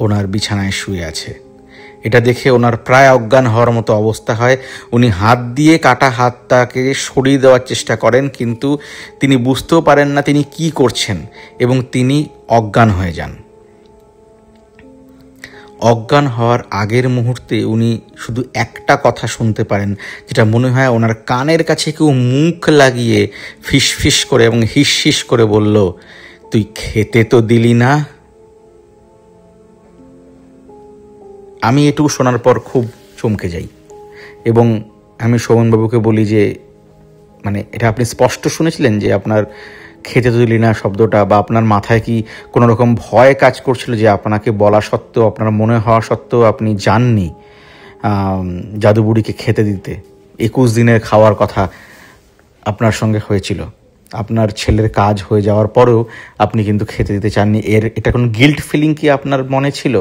ওনার বিছানায় শুয়ে আছে। এটা দেখে ওনার প্রায় অজ্ঞান হওয়ার মতো অবস্থা হয়। উনি হাত দিয়ে কাটা হাতটাকে সরিয়ে দেওয়ার চেষ্টা করেন, কিন্তু তিনি বুঝতেও পারেন না তিনি কি করছেন, এবং তিনি অজ্ঞান হয়ে যান। অজ্ঞান হওয়ার আগের মুহূর্তে উনি শুধু একটা কথা শুনতে পারেন, যেটা মনে হয় ওনার কানের কাছে কেউ মুখ লাগিয়ে ফিস করে এবং হিস করে বলল, তুই খেতে তো দিলি না। আমি এটুকু শোনার পর খুব চমকে যাই, এবং আমি সৌমেনবাবুকে বলি যে মানে এটা আপনি স্পষ্ট শুনেছিলেন যে আপনার খেতে তো দিলি না শব্দটা, বা আপনার মাথায় কি কোনো রকম ভয় কাজ করছিল যে আপনাকে বলা সত্ত্বেও, আপনার মনে হওয়া সত্ত্বেও আপনি যাননি জাদুবুড়িকে খেতে দিতে? 21 দিনের খাওয়ার কথা আপনার সঙ্গে হয়েছিল, আপনার ছেলের কাজ হয়ে যাওয়ার পরেও আপনি কিন্তু খেতে দিতে চাননি। এটা কোনো গিল্ট ফিলিং কি আপনার মনে ছিল?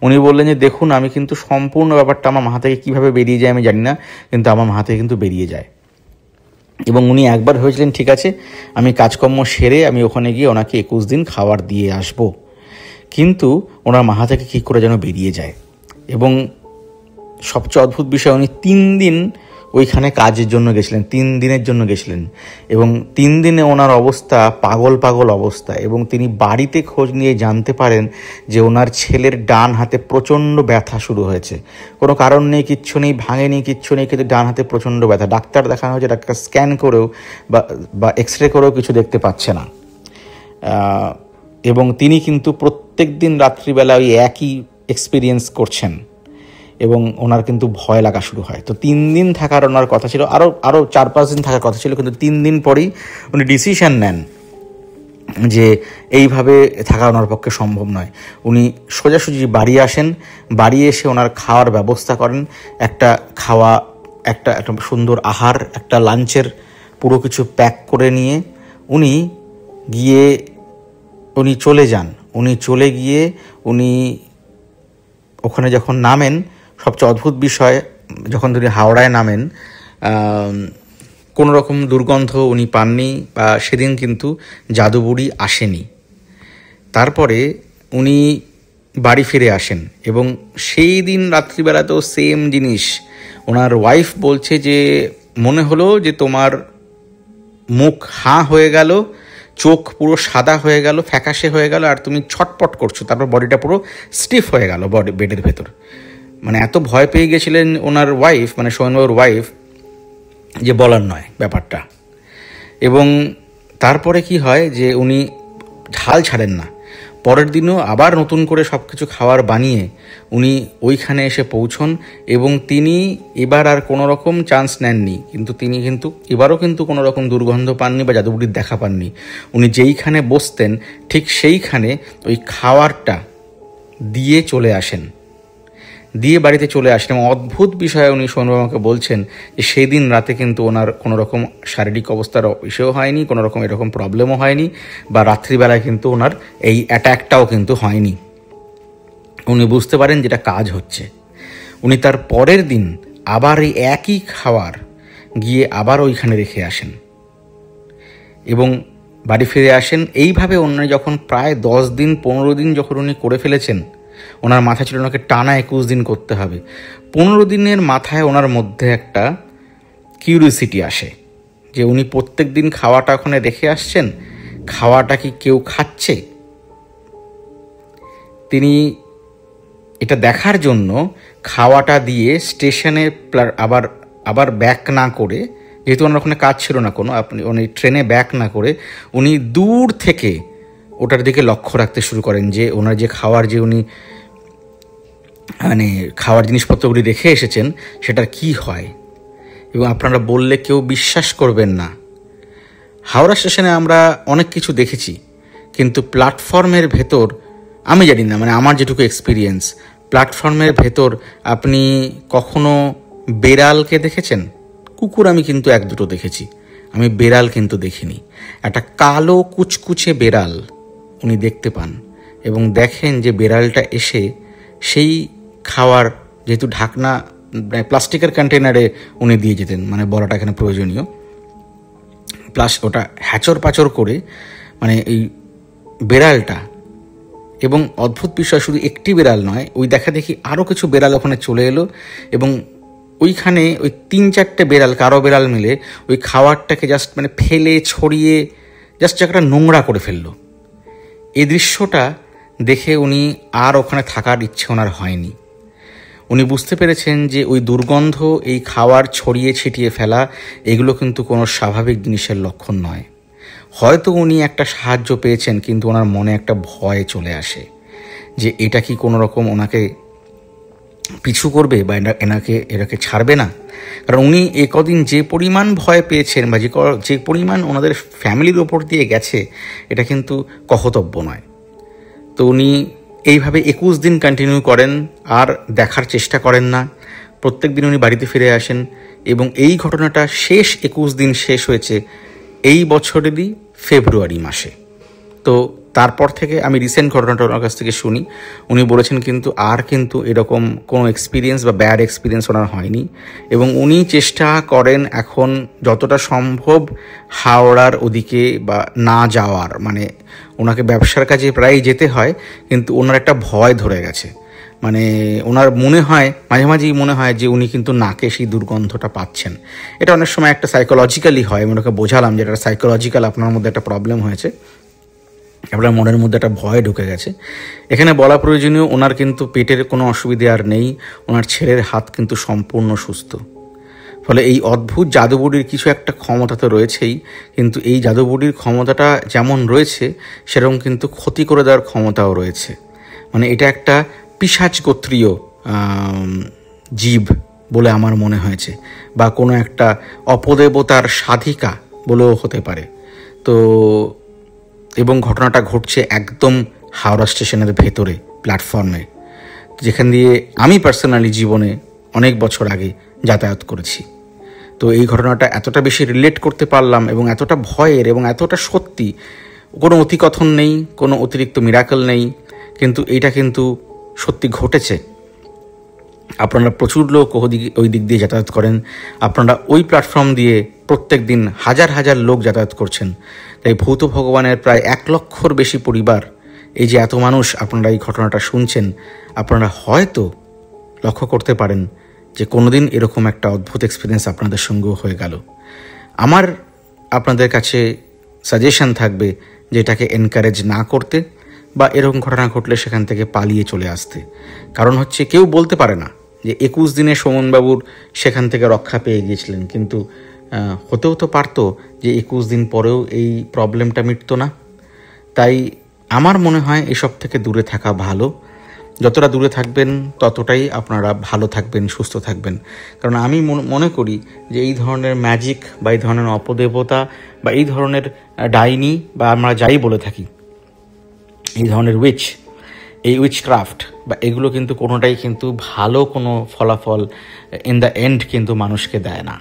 উনি বললেন যে দেখুন, আমি কিন্তু সম্পূর্ণ ব্যাপারটা আমার মাথা থেকে কীভাবে বেরিয়ে যায় আমি জানি না, কিন্তু আমার মাথা থেকে কিন্তু বেরিয়ে যায়। এবং উনি একবার হয়েছিলেন ঠিক আছে আমি কাজকর্ম সেরে আমি ওখানে গিয়ে ওনাকে 21 দিন খাবার দিয়ে আসব, কিন্তু ওনার মাথা থেকে কী করে যেন বেরিয়ে যায়। এবং সবচেয়ে অদ্ভুত বিষয়, উনি 3 দিন ওইখানে কাজের জন্য গেছিলেন, 3 দিনের জন্য গেছিলেন, এবং 3 দিনে ওনার অবস্থা পাগল অবস্থা। এবং তিনি বাড়িতে খোঁজ নিয়ে জানতে পারেন যে ওনার ছেলের ডান হাতে প্রচণ্ড ব্যথা শুরু হয়েছে। কোনো কারণ নেই, কিচ্ছু নেই, ভাঙেনি, কিচ্ছু নেই, কিন্তু ডান হাতে প্রচণ্ড ব্যথা। ডাক্তার দেখানো হয়েছে, ডাক্তার স্ক্যান করেও বা এক্সরে করেও কিছু দেখতে পাচ্ছে না। এবং তিনি কিন্তু প্রত্যেক দিন রাত্রিবেলা ওই একই এক্সপিরিয়েন্স করছেন, এবং ওনার কিন্তু ভয় লাগা শুরু হয়। তো 3 দিন থাকার ওনার কথা ছিল, আরও 4-5 দিন থাকার কথা ছিল, কিন্তু 3 দিন পরেই উনি ডিসিশন নেন যে এইভাবে থাকা ওনার পক্ষে সম্ভব নয়। উনি সোজাসুজি বাড়ি আসেন, বাড়ি এসে ওনার খাওয়ার ব্যবস্থা করেন, একটা সুন্দর আহার, একটা লাঞ্চের পুরো কিছু প্যাক করে নিয়ে উনি চলে যান। উনি চলে গিয়ে উনি ওখানে যখন নামেন, সবচেয়ে অদ্ভুত বিষয়, যখন তিনি হাওড়ায় নামেন কোনো রকম দুর্গন্ধ উনি পাননি, বা সেদিন কিন্তু জাদুবুড়ি আসেনি। তারপরে উনি বাড়ি ফিরে আসেন, এবং সেই দিন রাত্রিবেলাতেও সেম জিনিস। ওনার ওয়াইফ বলছে যে মনে হলো যে তোমার মুখ হাঁ হয়ে গেল, চোখ পুরো সাদা হয়ে গেল, ফ্যাকাশে হয়ে গেল, আর তুমি ছটপট করছো, তারপর বডিটা পুরো স্টিফ হয়ে গেল বেডের ভেতর। মানে এত ভয় পেয়ে গেছিলেন ওনার ওয়াইফ, মানে সৌমেনবাবুর ওয়াইফ, যে বলার নয় ব্যাপারটা। এবং তারপরে কি হয় যে উনি হাল ছাড়েন না, পরের দিনও আবার নতুন করে সব কিছু খাবার বানিয়ে উনি ওইখানে এসে পৌঁছন এবং তিনি এবার আর কোনো রকম চান্স নেননি, কিন্তু তিনি এবারও কোনো রকম দুর্গন্ধ পাননি বা জাদুগুড়ির দেখা পাননি। উনি যেইখানে বসতেন ঠিক সেইখানে ওই খাবারটা দিয়ে চলে আসেন, দিয়ে বাড়িতে চলে আসেন। এবং অদ্ভুত বিষয়ে উনি সৌনবাবু আমাকে বলছেন যে সেই দিন রাতে কিন্তু ওনার কোনো রকম শারীরিক অবস্থার ইস্যুও হয়নি, কোনো রকম এরকম প্রবলেমও হয়নি, বা রাত্রিবেলায় কিন্তু ওনার এই অ্যাট্যাকটাও কিন্তু হয়নি। উনি বুঝতে পারেন যেটা কাজ হচ্ছে। উনি তার পরের দিন আবার এই একই খাবার গিয়ে আবার ওইখানে রেখে আসেন এবং বাড়ি ফিরে আসেন। এইভাবে ওনার যখন প্রায় 10 দিন 15 দিন যখন উনি করে ফেলেছেন, ওনার মাথা ছিল ওনাকে টানা 21 দিন করতে হবে। 15 দিনের মাথায় ওনার মধ্যে একটা কিউরিওসিটি আসে যে উনি প্রত্যেক দিন খাওয়াটা ওখানে রেখে আসছেন, খাওয়াটা কি কেউ খাচ্ছে। তিনি এটা দেখার জন্য খাওয়াটা দিয়ে স্টেশনে আবার ব্যাক না করে, যেহেতু ওনার ওখানে কাজ ছিল না কোনো, উনি ট্রেনে ব্যাক না করে উনি দূর থেকে ওটার দিকে লক্ষ্য রাখতে শুরু করেন যে ওনার যে উনি খাওয়ার জিনিসপত্রগুলি রেখে এসেছেন সেটার কি হয়। এবং আপনারা বললে কেউ বিশ্বাস করবেন না, হাওড়া স্টেশনে আমরা অনেক কিছু দেখেছি, কিন্তু প্ল্যাটফর্মের ভেতর আমি জানি না, আমার যেটুকু এক্সপিরিয়েন্স, প্ল্যাটফর্মের ভেতর আপনি কখনো বেড়ালকে দেখেছেন? কুকুর আমি কিন্তু 1-2টো দেখেছি, আমি বেড়াল কিন্তু দেখিনি। একটা কালো কুচকুচে বেড়াল উনি দেখতে পান এবং দেখেন যে বেড়ালটা এসে সেই খাওয়ার, যেহেতু ঢাকনা প্লাস্টিকের কন্টেনারে উনি দিয়ে যেতেন, বলাটা এখানে প্রয়োজনীয়, ওটা হ্যাচর পাচর করে এই বেড়ালটা। এবং অদ্ভুত বিষয়, শুধু একটি বেড়াল নয়, ওই দেখা দেখি আরও কিছু বেড়াল ওখানে চলে এলো এবং ওইখানে ওই 3-4টে বেড়াল, কারো বেড়াল মিলে ওই খাবারটাকে জাস্ট ফেলে ছড়িয়ে জাস্ট জায়গাটা নোংরা করে ফেললো। এই দৃশ্যটা দেখে উনি আর ওখানে থাকার ইচ্ছে ওনার হয়নি। উনি বুঝতে পেরেছেন যে ওই দুর্গন্ধ, এই খাবার ছড়িয়ে ছিটিয়ে ফেলা, এগুলো কিন্তু কোনো স্বাভাবিক জিনিসের লক্ষণ নয়। হয়তো উনি একটা সাহায্য পেয়েছেন, কিন্তু ওনার মনে একটা ভয় চলে আসে যে এটা কি কোনো রকম ওনাকে পিছু করবে বা এনাকে ছাড়বে না। কারণ উনি কদিন যে পরিমাণ ভয় পেয়েছেন বা যে পরিমাণ ওনাদের ফ্যামিলির ওপর দিয়ে গেছে, এটা কিন্তু কহতব্য নয়। তো উনি এইভাবে 21 দিন কন্টিনিউ করেন, আর দেখার চেষ্টা করেন না। প্রত্যেক দিন উনি বাড়িতে ফিরে আসেন এবং এই ঘটনাটা শেষ 21 দিন শেষ হয়েছে এই বছরেরই ফেব্রুয়ারি মাসে। তো তারপর থেকে আমি রিসেন্ট ঘটনাটা ওনার কাছ থেকে শুনি, উনি বলেছেন আর এরকম কোনো এক্সপিরিয়েন্স বা ব্যাড এক্সপিরিয়েন্স ওনার হয়নি। এবং উনি চেষ্টা করেন এখন যতটা সম্ভব হাওড়ার ওদিকে বা না যাওয়ার, ওনাকে ব্যবসার কাজে প্রায় যেতে হয়, কিন্তু ওনার একটা ভয় ধরে গেছে। ওনার মনে হয়, মাঝে মাঝেই মনে হয় যে উনি নাকে সেই দুর্গন্ধটা পাচ্ছেন। এটা অনেক সময় একটা সাইকোলজিক্যালি হয়। আমি ওনাকে বোঝালাম যে এটা সাইকোলজিক্যাল, আপনার মধ্যে একটা প্রবলেম হয়েছে, আপনার মনের মধ্যে একটা ভয় ঢুকে গেছে। এখানে বলা প্রয়োজনীয়, ওনার পেটের কোনো অসুবিধে আর নেই, ওনার ছেলের হাত সম্পূর্ণ সুস্থ। ফলে এই অদ্ভুত জাদুবুড়ির কিছু একটা ক্ষমতা তো রয়েছেই, কিন্তু এই জাদুবুড়ির ক্ষমতাটা যেমন রয়েছে সেরকম ক্ষতি করে দেওয়ার ক্ষমতাও রয়েছে। এটা একটা পিশাচ গোত্রীয় জীব বলে আমার মনে হয়েছে, বা কোনো একটা অপদেবতার সাধিকা বলেও হতে পারে। তো এবং ঘটনাটা ঘটছে একদম হাওড়া স্টেশনের ভেতরে, প্ল্যাটফর্মে, যেখান দিয়ে আমি পার্সোনালি জীবনে অনেক বছর আগে যাতায়াত করেছি। তো এই ঘটনাটা এতটা বেশি রিলেট করতে পারলাম এবং এতটা ভয়ের এবং এতটা সত্যি, কোনো অতিকথন নেই, কোনো অতিরিক্ত মিরাকেল নেই, কিন্তু এইটা সত্যি ঘটেছে। আপনারা প্রচুর লোক ওই দিক দিয়ে যাতায়াত করেন, আপনারা ওই প্ল্যাটফর্ম দিয়ে প্রত্যেক দিন হাজার হাজার লোক যাতায়াত করছেন। তাই ভৌত ভগবানের প্রায় 1 লক্ষর বেশি পরিবার, এই যে এত মানুষ আপনারা এই ঘটনাটা শুনছেন, আপনারা হয়তো লক্ষ্য করতে পারেন যে কোনোদিন এরকম একটা অদ্ভুত এক্সপিরিয়েন্স আপনাদের সঙ্গেও হয়ে গেল। আমার আপনাদের কাছে সাজেশন থাকবে যে এটাকে এনকারেজ না করতে, বা এরকম ঘটনা ঘটলে সেখান থেকে পালিয়ে চলে আসতে। কারণ কেউ বলতে পারে না যে 21 দিনে সুমনবাবুর সেখান থেকে রক্ষা পেয়ে গিয়েছিলেন, কিন্তু হতেও তো পারতো যে 21 দিন পরেও এই প্রবলেমটা মিটতো না। তাই আমার মনে হয় এসব থেকে দূরে থাকা ভালো। যতটা দূরে থাকবেন ততটাই আপনারা ভালো থাকবেন, সুস্থ থাকবেন। কারণ আমি মনে করি যে এই ধরনের ম্যাজিক বা এই ধরনের অপদেবতা বা এই ধরনের ডাইনি বা আমরা যাই বলে থাকি, এই ধরনের এই উইচক্রাফট বা এগুলো কিন্তু কোনোটাই কিন্তু ভালো কোনো ফলাফল ইন দ্য এন্ড কিন্তু মানুষকে দেয় না।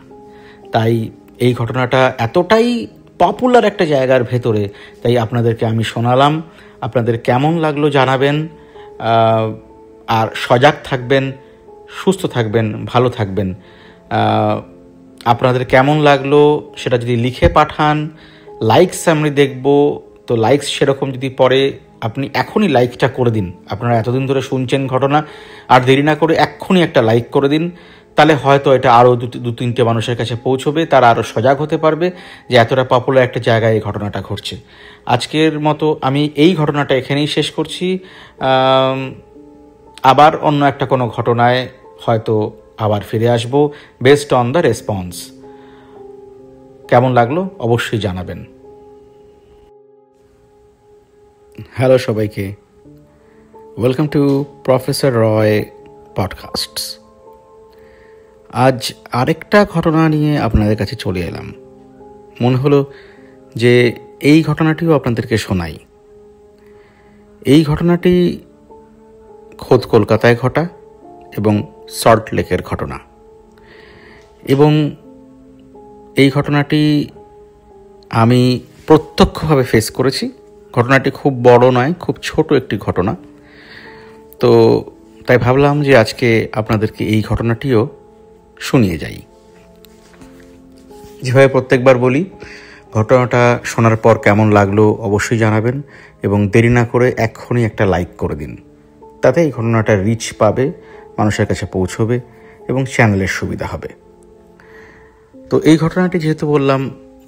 তাই এই ঘটনাটা এতটাই পপুলার একটা জায়গার ভেতরে, তাই আপনাদেরকে আমি শোনালাম। আপনাদের কেমন লাগলো জানাবেন, আর সজাগ থাকবেন, সুস্থ থাকবেন, ভালো থাকবেন। আপনাদের কেমন লাগলো সেটা যদি লিখে পাঠান, লাইকস আমি দেখব। তো লাইকস সেরকম যদি পরে আপনি এখনই লাইকটা করে দিন। আপনারা এতদিন ধরে শুনছেন ঘটনা, আর দেরি না করে এক্ষুনি একটা লাইক করে দিন। তাহলে হয়তো এটা আরও দু তিনটে মানুষের কাছে পৌঁছবে, তারা আরও সজাগ হতে পারবে যে এতটা পপুলার একটা জায়গায় এই ঘটনাটা ঘটছে। আজকের মতো আমি এই ঘটনাটা এখানেই শেষ করছি। আবার অন্য একটা কোনো ঘটনায় হয়তো আবার ফিরে আসব, বেসড অন দ্য রেসপন্স। কেমন লাগলো অবশ্যই জানাবেন। হ্যালো সবাইকে, welcome to professor Roy podcasts. আজ আরেকটা ঘটনা নিয়ে আপনাদের কাছে চলে এলাম। মনে হলো যে এই ঘটনাটিও আপনাদেরকে শোনাই। এই ঘটনাটি খোদ কলকাতায় ঘটা এবং সল্ট লেকের ঘটনা, এবং এই ঘটনাটি আমি প্রত্যক্ষভাবে ফেস করেছি। ঘটনাটি খুব বড় নয়, খুব ছোট একটি ঘটনা। তো তাই ভাবলাম যে আজকে আপনাদেরকে এই ঘটনাটিও শুনিয়ে যাই। যেভাবে প্রত্যেকবার বলি, ঘটনাটা শোনার পর কেমন লাগলো অবশ্যই জানাবেন, এবং দেরি না করে এক্ষুনি একটা লাইক করে দিন। তাতে এই ঘটনাটা রিচ পাবে, মানুষের কাছে পৌঁছবে এবং চ্যানেলের সুবিধা হবে। তো এই ঘটনাটি যেহেতু বললাম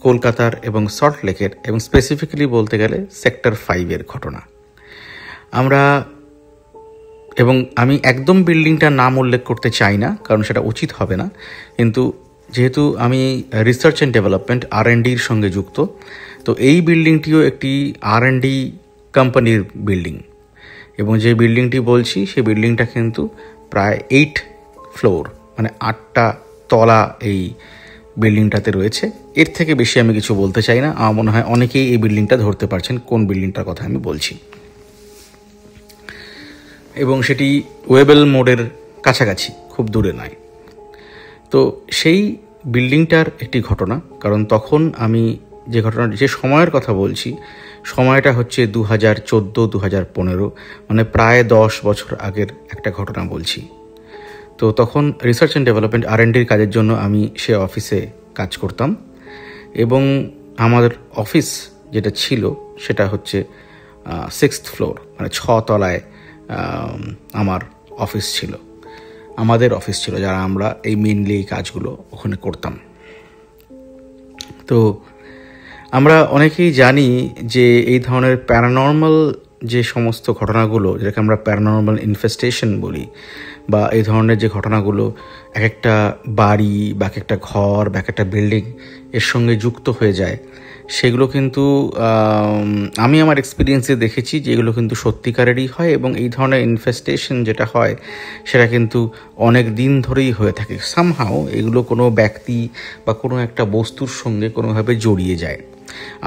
কলকাতার এবং সল্ট লেকের, এবং স্পেসিফিক্যালি বলতে গেলে সেক্টর 5-এর ঘটনা। আমি একদম বিল্ডিংটার নাম উল্লেখ করতে চাই না, কারণ সেটা উচিত হবে না। কিন্তু যেহেতু আমি রিসার্চ অ্যান্ড ডেভেলপমেন্ট R&Dর সঙ্গে যুক্ত, তো এই বিল্ডিংটিও একটি R&D কোম্পানির বিল্ডিং। এবং যে বিল্ডিংটি বলছি সেই বিল্ডিংটা কিন্তু প্রায় 8 ফ্লোর, মানে 8টা তলা এই বিল্ডিংটাতে রয়েছে। এর থেকে বেশি আমি কিছু বলতে চাই না। আমার মনে হয় অনেকেই এই বিল্ডিংটা ধরতে পারছেন কোন বিল্ডিংটার কথা আমি বলছি। এবং সেটি ওয়েবেল মোড়ের কাছাকাছি, খুব দূরে নয়। তো সেই বিল্ডিংটার একটি ঘটনা, কারণ তখন আমি যে সময়ের কথা বলছি, সময়টা হচ্ছে 2014-2015, মানে প্রায় 10 বছর আগের একটা ঘটনা বলছি। তো তখন রিসার্চ অ্যান্ড ডেভেলপমেন্ট R&Dর কাজের জন্য আমি সে অফিসে কাজ করতাম, এবং আমাদের অফিস যেটা ছিল সেটা হচ্ছে 6th ফ্লোর, মানে 6 তলায় আমার অফিস ছিল, আমাদের অফিস ছিল, যারা আমরা এই মেইনলি এই কাজগুলো ওখানে করতাম। তো আমরা অনেকেই জানি যে এই ধরনের প্যারানর্মাল যে সমস্ত ঘটনাগুলো, যেটাকে আমরা প্যারানর্মাল ইনফেস্টেশন বলি, বা এই ধরনের যে ঘটনাগুলো এক একটা বাড়ি বা এক একটা ঘর বা এক একটা বিল্ডিং এর সঙ্গে যুক্ত হয়ে যায়, সেগুলো কিন্তু আমি আমার এক্সপিরিয়েন্সে দেখেছি যে এগুলো কিন্তু সত্যিকারেরই হয়। এবং এই ধরনের ইনফেস্টেশন যেটা হয় সেটা কিন্তু অনেক দিন ধরেই হয়ে থাকে। সামহাও এগুলো কোনো ব্যক্তি বা কোনো একটা বস্তুর সঙ্গে কোনোভাবে জড়িয়ে যায়।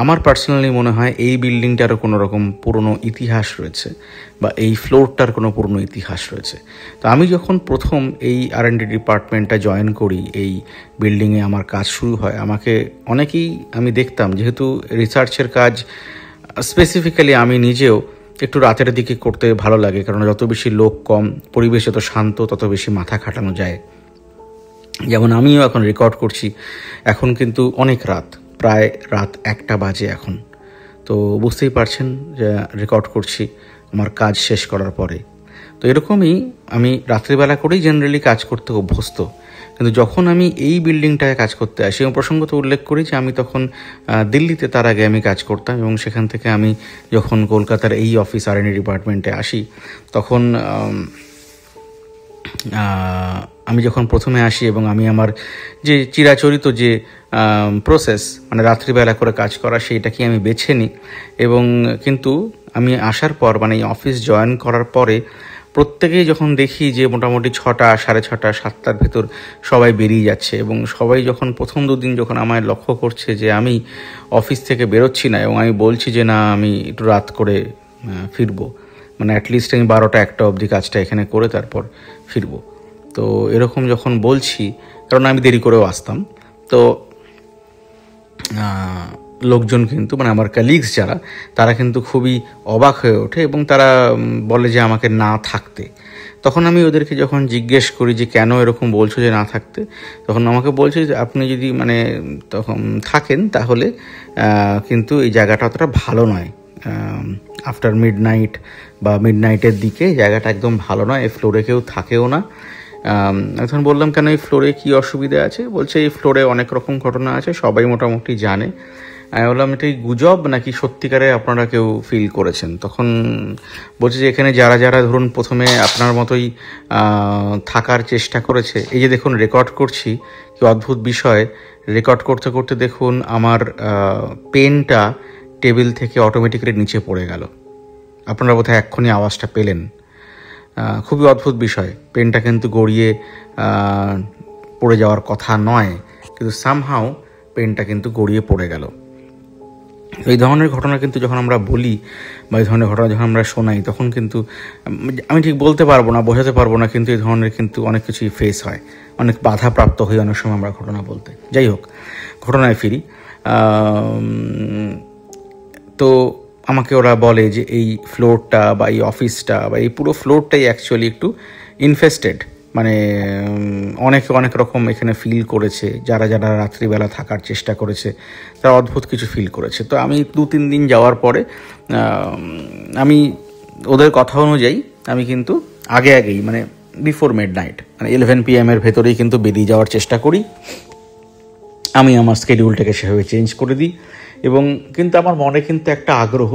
আমার পার্সোনালি মনে হয় এই বিল্ডিংটারও কোনো রকম পুরনো ইতিহাস রয়েছে, বা এই ফ্লোরটার কোনো পুরনো ইতিহাস রয়েছে। তো আমি যখন প্রথম এই R&D ডিপার্টমেন্টটা জয়েন করি, এই বিল্ডিংয়ে আমার কাজ শুরু হয়, আমাকে অনেকেই আমি দেখতাম, যেহেতু রিসার্চের কাজ স্পেসিফিক্যালি আমি নিজেও একটু রাতের দিকে করতে ভালো লাগে, কারণ যত বেশি লোক কম, পরিবেশ যত শান্ত, তত বেশি মাথা খাটানো যায়। যেমন আমিও এখন রেকর্ড করছি, এখন কিন্তু অনেক রাত, প্রায় রাত 1টা বাজে এখন। তো বুঝতেই পারছেন যে রেকর্ড করছি আমার কাজ শেষ করার পরে। তো এরকমই আমি রাত্রিবেলা করেই জেনারেলি কাজ করতে অভ্যস্ত। কিন্তু যখন আমি এই বিল্ডিংটায় কাজ করতে আসি, এবং প্রসঙ্গত উল্লেখ করি যে আমি তখন দিল্লিতে তার আগে আমি কাজ করতাম, এবং সেখান থেকে আমি যখন কলকাতার এই অফিস R&D ডিপার্টমেন্টে আসি, তখন আমি যখন প্রথমে আসি এবং আমি আমার যে চিরাচরিত যে প্রসেস, মানে রাত্রিবেলা করে কাজ করা, সেইটাকে আমি বেছে নিই। এবং কিন্তু আমি আসার পর, মানে এই অফিস জয়েন করার পরে প্রত্যেকেই যখন দেখি যে মোটামুটি 6টা, 6:30, 7টার ভেতর সবাই বেরিয়ে যাচ্ছে, এবং সবাই যখন প্রথম দুদিন যখন আমায় লক্ষ্য করছে যে আমি অফিস থেকে বেরোচ্ছি না, এবং আমি বলছি যে না আমি একটু রাত করে ফিরবো, মানে অ্যাটলিস্ট আমি 12টা 1টা অবধি কাজটা এখানে করে তারপর ফিরবো, তো এরকম যখন বলছি, কারণ আমি দেরি করেও আসতাম, তো লোকজন কিন্তু, মানে আমার কালিগস যারা, তারা কিন্তু খুবই অবাক হয়ে ওঠে এবং তারা বলে যে আমাকে না থাকতে। তখন আমি ওদেরকে যখন জিজ্ঞেস করি যে কেন এরকম বলছো যে না থাকতে, তখন আমাকে বলছে যে আপনি যদি মানে তখন থাকেন তাহলে কিন্তু এই জায়গাটা অতটা ভালো নয়, আফটার মিডনাইট বা মিডনাইটের দিকে জায়গাটা একদম ভালো নয়, এই ফ্লোরে কেউ থাকেও না। এখন বললাম কেন এই ফ্লোরে কী অসুবিধা আছে? বলছে এই ফ্লোরে অনেক রকম ঘটনা আছে, সবাই মোটামুটি জানে। আমি বললাম এটাই গুজব নাকি সত্যিকারে আপনারা কেউ ফিল করেছেন? তখন বলছে যে এখানে যারা যারা ধরুন প্রথমে আপনার মতোই থাকার চেষ্টা করেছে, এই যে দেখুন রেকর্ড করছি, কি অদ্ভুত বিষয়, রেকর্ড করতে করতে দেখুন আমার পেনটা টেবিল থেকে অটোমেটিক্যালি নিচে পড়ে গেল। আপনারা বোধহয় এক্ষুনি আওয়াজটা পেলেন। খুবই অদ্ভুত বিষয়, পেনটা কিন্তু গড়িয়ে পড়ে যাওয়ার কথা নয়, কিন্তু সামহাও পেনটা কিন্তু গড়িয়ে পড়ে গেল। এই ধরনের ঘটনা কিন্তু যখন আমরা বলি বা এই ধরনের ঘটনা যখন আমরা শোনাই, তখন কিন্তু আমি ঠিক বলতে পারবো না, বোঝাতে পারবো না, কিন্তু এই ধরনের কিন্তু অনেক কিছুই ফেস হয়, অনেক বাধাপ্রাপ্ত হই অনেক সময় আমরা ঘটনা বলতে। যাই হোক, ঘটনায় ফিরি। তো আমাকে ওরা বলে যে এই ফ্লোরটা বা এই অফিসটা বা এই পুরো ফ্লোরটাই অ্যাকচুয়ালি একটু ইনফেস্টেড, মানে অনেক রকম এখানে ফিল করেছে, যারা যারা রাত্রিবেলা থাকার চেষ্টা করেছে তারা অদ্ভুত কিছু ফিল করেছে। তো আমি 2-3 দিন যাওয়ার পরে আমি ওদের কথা অনুযায়ী আমি কিন্তু আগেই মানে বিফোর মিডনাইট, মানে 11 PM ভেতরেই কিন্তু বেরিয়ে যাওয়ার চেষ্টা করি। আমি আমার স্কেডিউলটাকে সেভাবে চেঞ্জ করে দিই, এবং কিন্তু আমার মনে কিন্তু একটা আগ্রহ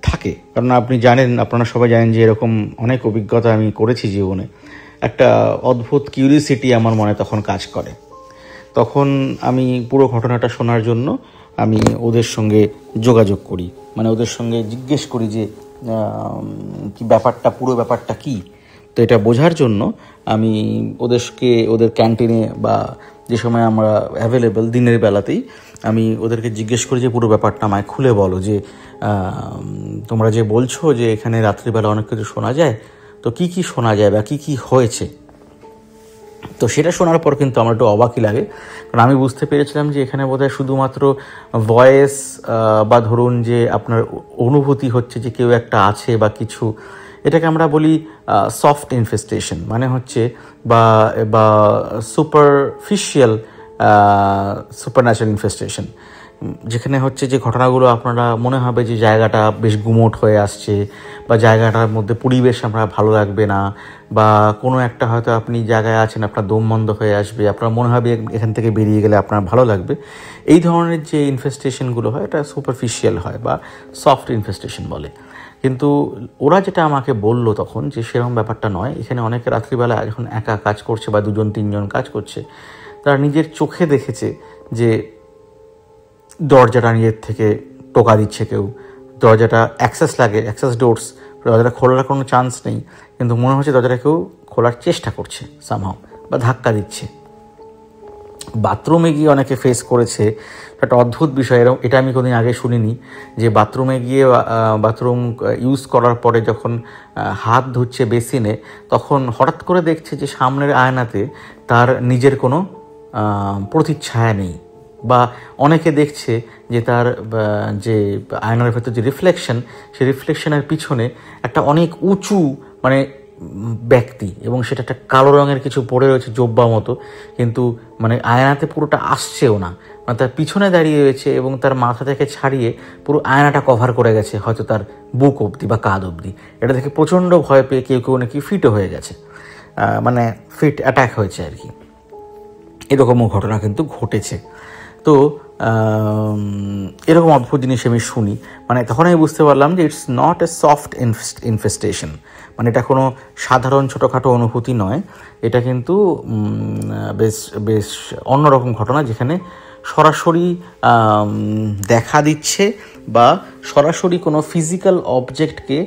থাকে, কারণ আপনি জানেন, আপনারা সবাই জানেন যে এরকম অনেক অভিজ্ঞতা আমি করেছি জীবনে। একটা অদ্ভুত কিউরিওসিটি আমার মনে তখন কাজ করে। তখন আমি পুরো ঘটনাটা শোনার জন্য আমি ওদের সঙ্গে যোগাযোগ করি, মানে ওদের সঙ্গে জিজ্ঞেস করি যে কি ব্যাপারটা, পুরো ব্যাপারটা কি। তো এটা বোঝার জন্য আমি ওদের ক্যান্টিনে বা যে সময় আমরা অ্যাভেলেবেল দিনের বেলাতেই আমি ওদেরকে জিজ্ঞেস করি যে পুরো ব্যাপারটা আমায় খুলে বলো, যে তোমরা যে বলছো যে এখানে রাত্রিবেলা অনেক কিছু শোনা যায়, তো কি কি শোনা যায় বা কি কি হয়েছে। তো সেটা শোনার পর কিন্তু আমার একটু অবাকই লাগে, কারণ আমি বুঝতে পেরেছিলাম যে এখানে বোধহয় শুধুমাত্র ভয়েস বা ধরুন যে আপনার অনুভূতি হচ্ছে যে কেউ একটা আছে বা কিছু, এটাকে আমরা বলি সফট ইনফেস্টেশন, মানে হচ্ছে বা সুপারফিশিয়াল সুপারন্যাচারাল ইনফেস্টেশন, যেখানে হচ্ছে যে ঘটনাগুলো আপনারা মনে হবে যে জায়গাটা বেশ গুমোট হয়ে আসছে, বা জায়গাটার মধ্যে পরিবেশ আমরা ভালো লাগবে না, বা কোনো একটা হয়তো আপনি জায়গায় আছেন আপনার দম বন্ধ হয়ে আসবে, আপনার মনে হবে এখান থেকে বেরিয়ে গেলে আপনার ভালো লাগবে। এই ধরনের যে ইনফেস্টেশনগুলো হয় এটা সুপারফিশিয়াল হয় বা সফট ইনফেস্টেশন বলে। কিন্তু ওরা যেটা আমাকে বললো তখন, যে সেরকম ব্যাপারটা নয়, এখানে অনেকে রাত্রিবেলা যখন একা কাজ করছে বা 2-3 কাজ করছে, তারা নিজের চোখে দেখেছে যে দরজাটা নিজের থেকে টোকা দিচ্ছে কেউ, দরজাটা অ্যাক্সেস ডোরস, দরজাটা খোলার কোনো চান্স নেই, কিন্তু মনে হচ্ছে দরজাটা কেউ খোলার চেষ্টা করছে সামহাও, বা ধাক্কা দিচ্ছে। বাথরুমে গিয়ে অনেকে ফেস করেছে একটা অদ্ভুত বিষয়, এটা আমি কোনোদিন আগে শুনিনি, যে বাথরুমে গিয়ে বাথরুম ইউজ করার পরে যখন হাত ধুচ্ছে বেসিনে, তখন হঠাৎ করে দেখছে যে সামনের আয়নাতে তার নিজের কোনো প্রতিচ্ছায়া নেই, বা অনেকে দেখছে যে তার যে আয়নার ভেতর যে রিফ্লেকশন, সেই রিফ্লেকশনের পিছনে একটা অনেক উঁচু মানে ব্যক্তি, এবং সেটা একটা কালো রঙের কিছু পড়ে রয়েছে জোব্বা মতো, কিন্তু মানে আয়নাতে পুরোটা আসছেও না, মানে তার পিছনে দাঁড়িয়ে রয়েছে এবং তার মাথা থেকে ছাড়িয়ে পুরো আয়নাটা কভার করে গেছে, হয়তো তার বুক অবধি বা কাঁধ অবধি। এটা দেখে প্রচণ্ড ভয় পেয়ে কেউ নাকি ফিটও হয়ে গেছে, মানে ফিট অ্যাটাক হয়েছে আর কি। এরকমও ঘটনা কিন্তু ঘটেছে। তো এরকম অদ্ভুত জিনিস আমি শুনি, মানে তখন আমি বুঝতে পারলাম যে it's not a soft infestation, মানে এটা কোনো সাধারণ ছোটোখাটো অনুভূতি নয়, এটা কিন্তু বেশ বেশ অন্যরকম ঘটনা, যেখানে সরাসরি দেখা দিচ্ছে বা সরাসরি কোনো ফিজিক্যাল অবজেক্টকে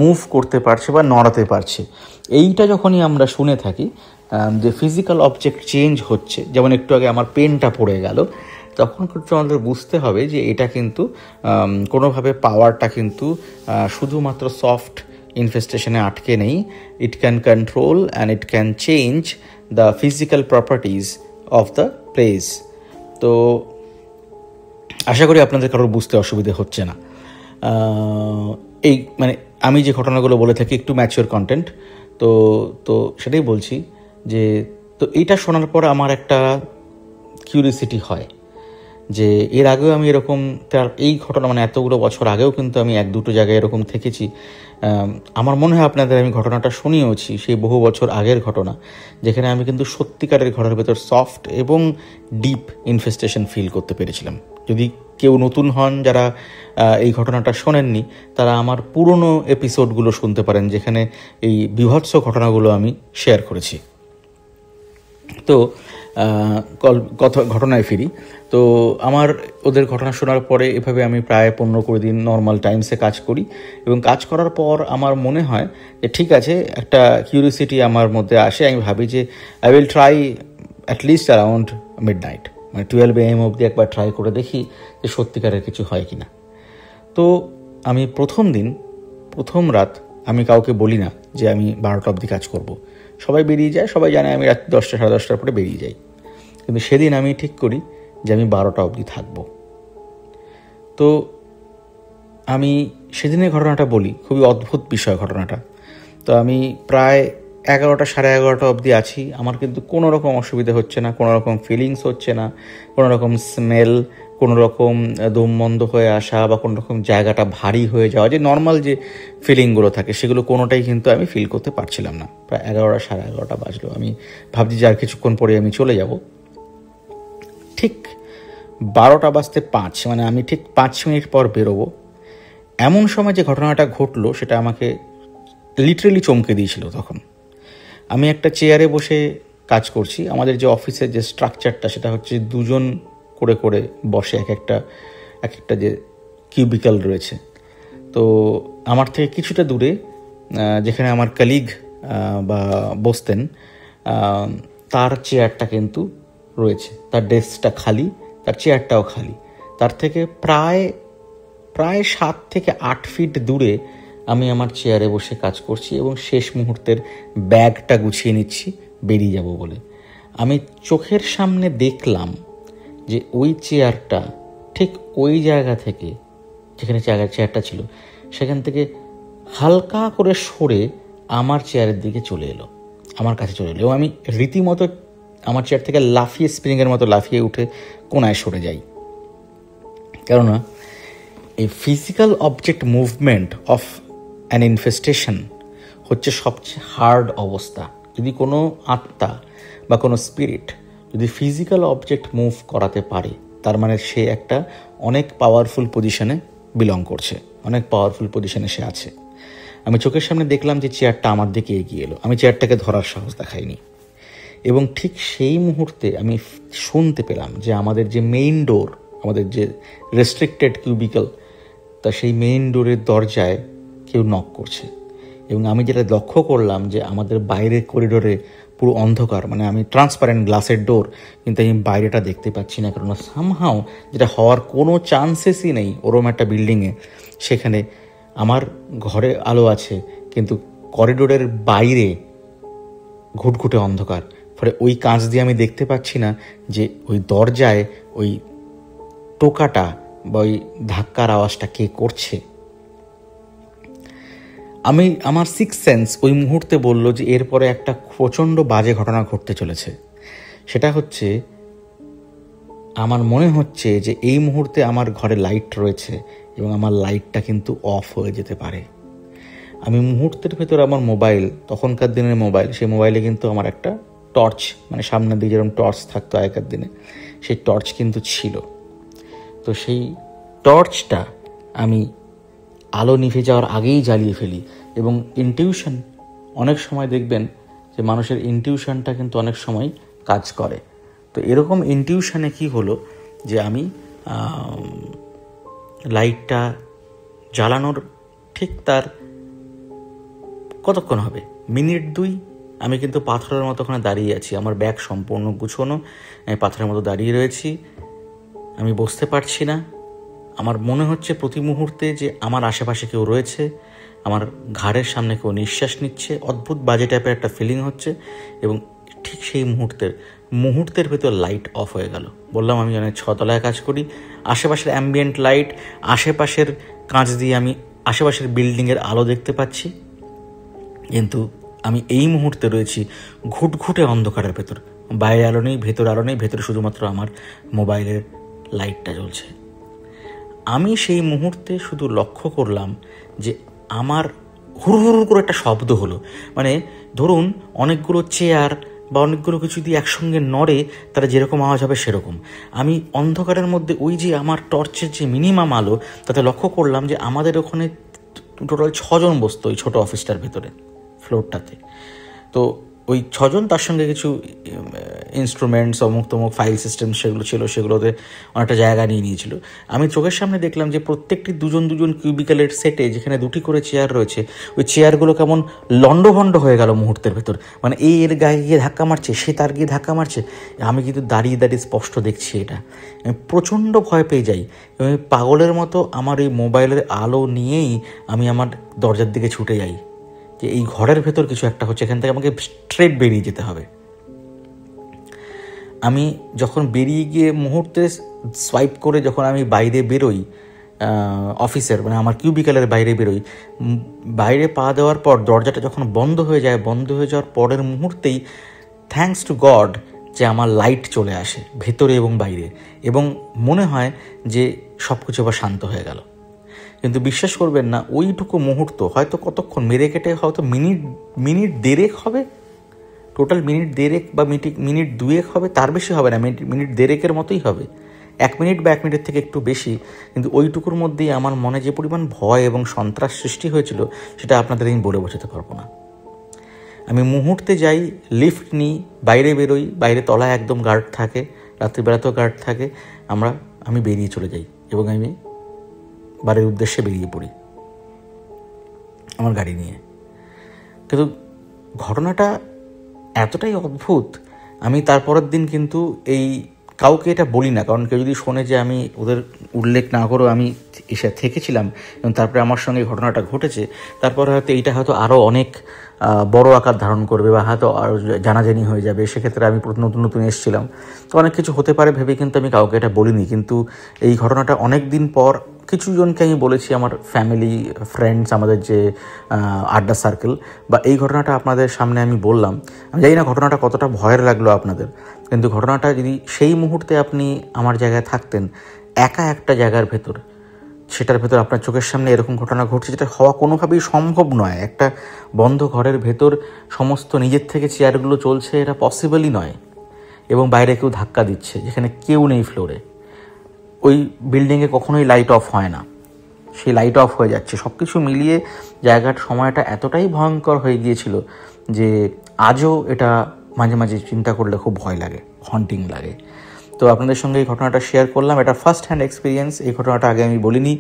মুভ করতে পারছে বা নড়াতে পারছে। এইটা যখনই আমরা শুনে থাকি যে ফিজিক্যাল অবজেক্ট চেঞ্জ হচ্ছে, যেমন একটু আগে আমার পেনটা পড়ে গেল, তখন কিন্তু আমাদের বুঝতে হবে যে এটা কিন্তু কোনোভাবে পাওয়ারটা কিন্তু শুধুমাত্র সফট ইনফেস্টেশনে আটকে নেই। It can control and it can change the physical properties of the place. তো আশা করি আপনাদের কারোর বুঝতে অসুবিধে হচ্ছে না। এই মানে আমি যে ঘটনাগুলো বলে থাকি একটু ম্যাচিওর কন্টেন্ট, তো তো সেটাই বলছি যে তো এইটা শোনার পর আমার একটা কিউরিওসিটি হয় যে এর আগেও আমি এরকম তার এই ঘটনা মানে এতগুলো বছর আগেও কিন্তু আমি এক দুটো জায়গায় এরকম থেকেছি। আমার মনে হয় আপনাদের আমি ঘটনাটা শুনিয়েওছি, সেই বহু বছর আগের ঘটনা, যেখানে আমি কিন্তু সত্যিকারের ঘরের ভেতর সফট এবং ডিপ ইনফেস্টেশন ফিল করতে পেরেছিলাম। যদি কেউ নতুন হন যারা এই ঘটনাটা শোনেননি, তারা আমার পুরনো এপিসোডগুলো শুনতে পারেন, যেখানে এই বীভৎস ঘটনাগুলো আমি শেয়ার করেছি। তো ঘটনায় ফিরি। তো আমার ওদের ঘটনা শোনার পরে এভাবে আমি প্রায় 15-20 দিন নর্মাল টাইমসে কাজ করি, এবং কাজ করার পর আমার মনে হয় যে ঠিক আছে, একটা কিউরিওসিটি আমার মধ্যে আসে। আমি ভাবি যে I will try at least around midnight, মানে 12 AM অবধি একবার ট্রাই করে দেখি যে সত্যিকারের কিছু হয় কি না। তো আমি প্রথম রাত আমি কাউকে বলি না যে আমি 12টা অবধি কাজ করব। সবাই বেরিয়ে যায়, সবাই জানে আমি রাত 10টা সাড়ে 10টার পরে বেরিয়ে যাই, কিন্তু সেদিন আমি ঠিক করি যে আমি 12টা অবধি থাকবো। তো আমি সেদিনের ঘটনাটা বলি, খুবই অদ্ভুত বিষয় ঘটনাটা। তো আমি প্রায় 11টা সাড়ে 11টা অবধি আছি, আমার কিন্তু কোনো রকম অসুবিধা হচ্ছে না, কোনো রকম ফিলিংস হচ্ছে না, কোনো রকম স্মেল, কোনো রকম দম বন্ধ হয়ে আসা বা কোনো রকম জায়গাটা ভারী হয়ে যাওয়া, যে নর্মাল যে ফিলিংগুলো থাকে সেগুলো কোনোটাই কিন্তু আমি ফিল করতে পারছিলাম না। প্রায় 11টা সাড়ে 11টা বাজলো, আমি ভাবছি যে আর কিছুক্ষণ পরে আমি চলে যাব। ঠিক 12টা বাজতে 5, মানে আমি ঠিক 5 মিনিট পর বেরোবো, এমন সময় যে ঘটনাটা ঘটলো সেটা আমাকে লিটারেলি চমকে দিয়েছিল। তখন আমি একটা চেয়ারে বসে কাজ করছি। আমাদের যে অফিসের যে স্ট্রাকচারটা সেটা হচ্ছে 2 জন করে করে বসে এক একটা যে কিউবিক্যাল রয়েছে। তো আমার থেকে কিছুটা দূরে যেখানে আমার কলিগ বা বসতেন, তার চেয়ারটা কিন্তু রয়েছে, তার ডেস্কটা খালি, তার চেয়ারটাও খালি। তার থেকে প্রায় 7 থেকে 8 ফিট দূরে আমি আমার চেয়ারে বসে কাজ করছি এবং শেষ মুহূর্তের ব্যাগটা গুছিয়ে নিচ্ছি বেরিয়ে যাব বলে। আমি চোখের সামনে দেখলাম যে ওই চেয়ারটা ঠিক ওই জায়গা থেকে, যেখানে চেয়ারটা ছিল সেখান থেকে হালকা করে সরে আমার চেয়ারের দিকে চলে এলো, আমার কাছে চলে এলো, এবং আমি রীতিমতো আমার চেয়ার থেকে লাফিয়ে, স্প্রিংয়ের মতো লাফিয়ে উঠে কোনায় সরে যাই। কেননা এই physical object movement of an infestation হচ্ছে সবচেয়ে হার্ড অবস্থা। যদি কোনো আত্মা বা কোনো স্পিরিট যদি ফিজিক্যাল অবজেক্ট মুভ করাতে পারে, তার মানে সে একটা অনেক পাওয়ারফুল পজিশনে বিলং করছে, অনেক পাওয়ারফুল পজিশনে সে আছে। আমি চোখের সামনে দেখলাম যে চেয়ারটা আমার দিকে এগিয়ে এলো, আমি চেয়ারটাকে ধরার সাহস দেখাইনি, এবং ঠিক সেই মুহূর্তে আমি শুনতে পেলাম যে আমাদের যে মেইন ডোর, আমাদের যে রেস্ট্রিক্টেড কিউবিক্যাল, তা সেই মেইন ডোরের দরজায় কেউ নক করছে। এবং আমি যেটা লক্ষ্য করলাম যে আমাদের বাইরের করিডোরে পুরো অন্ধকার, মানে আমি ট্রান্সপারেন্ট গ্লাসের ডোর, কিন্তু আমি বাইরেটা দেখতে পাচ্ছি না, কারণ সামহাও যেটা হওয়ার কোনো চান্সেসই নেই ওরম একটা বিল্ডিংয়ে, সেখানে আমার ঘরে আলো আছে কিন্তু করিডোরের বাইরে ঘুটঘুটে অন্ধকার। ফলে ওই কাঁচ দিয়ে আমি দেখতে পাচ্ছি না যে ওই দরজায় ওই টোকাটা বা ওই ধাক্কার আওয়াজটা কে করছে। আমার সিক্স সেন্স ওই মুহূর্তে বলল যে এরপরে একটা প্রচণ্ড বাজে ঘটনা ঘটতে চলেছে। সেটা হচ্ছে, আমার মনে হচ্ছে যে এই মুহূর্তে আমার ঘরে লাইট রয়েছে এবং আমার লাইটটা কিন্তু অফ হয়ে যেতে পারে। আমি মুহূর্তের ভেতর আমার মোবাইল, তখনকার দিনের মোবাইল, সেই মোবাইলে কিন্তু আমার একটা টর্চ, মানে সামনের দিকে যেরকম টর্চ থাকতো আগেকার দিনে, সেই টর্চ কিন্তু ছিল। তো সেই টর্চটা আমি আলো নিভে যাওয়ার আগেই জ্বালিয়ে ফেলি, এবং ইনটিউশন অনেক সময় দেখবেন যে মানুষের ইনটিউশনটা কিন্তু অনেক সময় কাজ করে। তো এরকম ইনটিউশনে কি হলো যে আমি লাইটটা জ্বালানোর ঠিক তার কতক্ষণ হবে, মিনিট 2 আমি কিন্তু পাথরের মতো ওখানে দাঁড়িয়ে আছি। আমার ব্যাগ সম্পূর্ণ গুছোনো, আমি পাথরের মতো দাঁড়িয়ে রয়েছি। আমি বসতে পারছি না। আমার মনে হচ্ছে প্রতি মুহূর্তে যে আমার আশেপাশে কেউ রয়েছে, আমার ঘাড়ের সামনে কেউ নিঃশ্বাস নিচ্ছে। অদ্ভুত বাজে টাইপের একটা ফিলিং হচ্ছে। এবং ঠিক সেই মুহূর্তের ভেতর লাইট অফ হয়ে গেল। বললাম আমি অনেক 6 তলায় কাজ করি, আশেপাশের অ্যাম্বিয়েন্ট লাইট, আশেপাশের কাঁচ দিয়ে আমি আশেপাশের বিল্ডিংয়ের আলো দেখতে পাচ্ছি, কিন্তু আমি এই মুহূর্তে রয়েছি ঘুটঘুটে অন্ধকারের ভেতর। বাইরে আলো নেই, ভেতর আলো নেই, ভেতরে শুধুমাত্র আমার মোবাইলের লাইটটা জ্বলছে। আমি সেই মুহূর্তে শুধু লক্ষ্য করলাম যে আমার হুড় হুড় করে একটা শব্দ হলো। মানে ধরুন অনেকগুলো চেয়ার বা অনেকগুলো কিছু দিয়ে একসঙ্গে নড়ে, তারা যেরকম আওয়াজ হবে সেরকম। আমি অন্ধকারের মধ্যে ওই যে আমার টর্চের যে মিনিমাম আলো, তাতে লক্ষ্য করলাম যে আমাদের ওখানে টোটাল 6 জন বসতো ওই ছোটো অফিসটার ভেতরে, ফ্লোরটাতে। তো ওই 6 জন, তার সঙ্গে কিছু ইনস্ট্রুমেন্টস, অমুক তমুক ফাইল সিস্টেম সেগুলো ছিল, সেগুলোতে অনেকটা জায়গা নিয়ে নিয়েছিল। আমি চোখের সামনে দেখলাম যে প্রত্যেকটি 2 কিউবিক্যালের সেটে, যেখানে 2টি করে চেয়ার রয়েছে, ওই চেয়ারগুলো কেমন লণ্ডভণ্ড হয়ে গেল মুহূর্তের ভেতর। মানে এর গায়ে গিয়ে ধাক্কা মারছে, সে তার গিয়ে ধাক্কা মারছে। আমি কিন্তু দাঁড়িয়ে দাঁড়িয়ে স্পষ্ট দেখছি এটা। আমি প্রচণ্ড ভয় পেয়ে যাই এবং পাগলের মতো আমার এই মোবাইলের আলো নিয়েই আমি আমার দরজার দিকে ছুটে যাই যে এই ঘরের ভেতর কিছু একটা হচ্ছে, এখান থেকে আমাকে স্ট্রেট বেরিয়ে যেতে হবে। আমি যখন বেরিয়ে গিয়ে মুহূর্তে সোয়াইপ করে যখন আমি বাইরে বেরোই, অফিসের মানে আমার কিউবিক্যালের বাইরে বেরোই, বাইরে পা দেওয়ার পর দরজাটা যখন বন্ধ হয়ে যায়, বন্ধ হয়ে যাওয়ার পরের মুহূর্তেই থ্যাঙ্কস টু গড যে আমার লাইট চলে আসে ভেতরে এবং বাইরে, এবং মনে হয় যে সব কিছু আবার শান্ত হয়ে গেল। কিন্তু বিশ্বাস করবেন না, ওইটুকু মুহূর্ত হয়তো কতক্ষণ মেরে কেটে হয়তো মিনিট 1.5 হবে, টোটাল মিনিট 1.5 বা মিনিট 2 হবে, তার বেশি হবে না, মিনিট 1.5 মতোই হবে, 1 মিনিট বা 1 মিনিটের থেকে একটু বেশি। কিন্তু ওইটুকুর মধ্যেই আমার মনে যে পরিমাণ ভয় এবং সন্ত্রাস সৃষ্টি হয়েছিল, সেটা আপনাদের আমি বলে বোঝাতে পারবো না। আমি মুহূর্তে যাই, লিফট নিই, বাইরে বেরোই, বাইরে তলায় একদম গার্ড থাকে, রাত্রিবেলাতেও গার্ড থাকে, আমি বেরিয়ে চলে যাই এবং আমি বাড়ির উদ্দেশ্যে বেরিয়ে পড়ি আমার গাড়ি নিয়ে। কিন্তু ঘটনাটা এতটাই অদ্ভুত, আমি তারপরের দিন কিন্তু কাউকে এটা বলি না, কারণ কেউ যদি শোনে যে আমি ওদের উল্লেখ না করেও আমি এসে থেকেছিলাম এবং তারপরে আমার সঙ্গে ঘটনাটা ঘটেছে, তারপরে হয়তো এইটা হয়তো আরও অনেক বড় আকার ধারণ করবে বা হয়তো আরও জানাজানি হয়ে যাবে। সেক্ষেত্রে আমি নতুন এসেছিলাম, তো অনেক কিছু হতে পারে ভেবে কিন্তু আমি কাউকে এটা বলিনি। কিন্তু এই ঘটনাটা অনেক দিন পর কিছু জনকে আমি বলেছি, আমার ফ্যামিলি, ফ্রেন্ডস, আমাদের যে আড্ডা সার্কেল, বা এই ঘটনাটা আপনাদের সামনে আমি বললাম। আমি জানি না ঘটনাটা কতটা ভয়ের লাগলো আপনাদের, কিন্তু ঘটনাটা যদি সেই মুহূর্তে আপনি আমার জায়গায় থাকতেন, একা একটা জায়গার ভেতর, সেটার ভেতর আপনার চোখের সামনে এরকম ঘটনা ঘটছে, যেটা হওয়া কোনোভাবেই সম্ভব নয়। একটা বন্ধ ঘরের ভেতর সমস্ত নিজের থেকে চেয়ারগুলো চলছে, এটা পসিবলই নয়। এবং বাইরে কেউ ধাক্কা দিচ্ছে, যেখানে কেউ নেই ফ্লোরে। ওই বিল্ডিংয়ে কখনোই লাইট অফ হয় না, সেই লাইট অফ হয়ে যাচ্ছে। সব কিছু মিলিয়ে জায়গার সময়টা এতটাই ভয়ঙ্কর হয়ে গিয়েছিল যে আজও এটা মাঝে মাঝে চিন্তা করলে খুব ভয় লাগে, হন্টিং লাগে। তো আপনাদের সঙ্গে এই ঘটনাটা শেয়ার করলাম, এটা ফার্স্ট হ্যান্ড এক্সপিরিয়েন্স। এই ঘটনাটা আগে আমি বলিনি।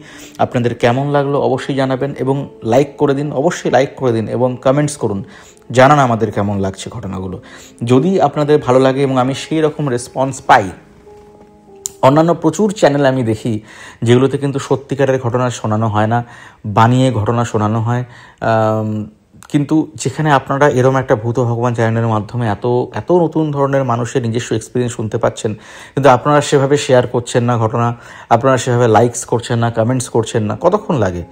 আপনাদের কেমন লাগলো অবশ্যই জানাবেন এবং লাইক করে দিন, অবশ্যই লাইক করে দিন এবং কমেন্টস করুন, জানান আমাদের কেমন লাগছে ঘটনাগুলো। যদি আপনাদের ভালো লাগে এবং আমি সেই রকম রেসপন্স পাই, অন্যান্য প্রচুর চ্যানেল আমি দেখি যেগুলোতে কিন্তু সত্যিকারের ঘটনা শোনানো হয় না, বানিয়ে ঘটনা শোনানো হয়। কিন্তু যেখানে আপনারা এরকম একটা ভূত ভগবান চ্যানেলের মাধ্যমে এত নতুন ধরনের মানুষের নিজস্ব এক্সপিরিয়েন্স শুনতে পাচ্ছেন, কিন্তু আপনারা সেভাবে শেয়ার করছেন না ঘটনা, আপনারা সেভাবে লাইকস করছেন না, কমেন্টস করছেন না। কতক্ষণ লাগে?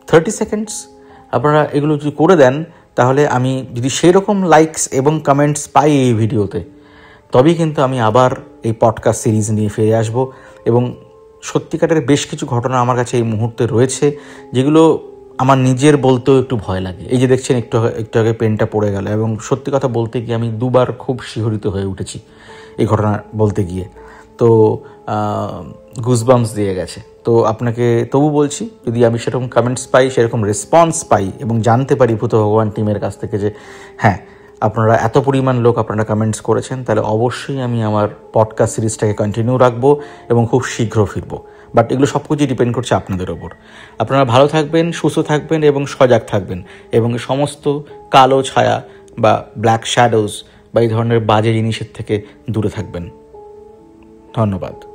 30 সেকেন্ডস। আপনারা এগুলো যদি করে দেন, তাহলে আমি যদি সেই রকম লাইকস এবং কমেন্টস পাই এই ভিডিওতে, তবেই কিন্তু আমি আবার এই পডকাস্ট সিরিজ নিয়ে ফিরে আসব। এবং সত্যিকারের বেশ কিছু ঘটনা আমার কাছে এই মুহূর্তে রয়েছে, যেগুলো আমার নিজের বলতেও একটু ভয় লাগে। এই যে দেখছেন একটু আগে পেনটা পড়ে গেল, এবং সত্যি কথা বলতে গিয়ে আমি 2 বার খুব শিহরিত হয়ে উঠেছি এই ঘটনা বলতে গিয়ে। তো গুজবাম্পস দিয়ে গেছে। তো আপনাকে তবু বলছি, যদি আমি সেরকম কমেন্টস পাই, সেরকম রেসপন্স পাই এবং জানতে পারি ভূত ভগবান টিমের কাছ থেকে যে হ্যাঁ আপনারা এত পরিমাণ লোক আপনারা কমেন্টস করেছেন, তাহলে অবশ্যই আমি আমার পডকাস্ট সিরিজটাকে কন্টিনিউ রাখবো এবং খুব শীঘ্র ফিরবো। বাট এগুলো সব কিছুই ডিপেন্ড করছে আপনাদের ওপর। আপনারা ভালো থাকবেন, সুস্থ থাকবেন এবং সজাগ থাকবেন, এবং সমস্ত কালো ছায়া বা ব্ল্যাক শ্যাডোজ বা এই ধরনের বাজে জিনিসের থেকে দূরে থাকবেন। ধন্যবাদ।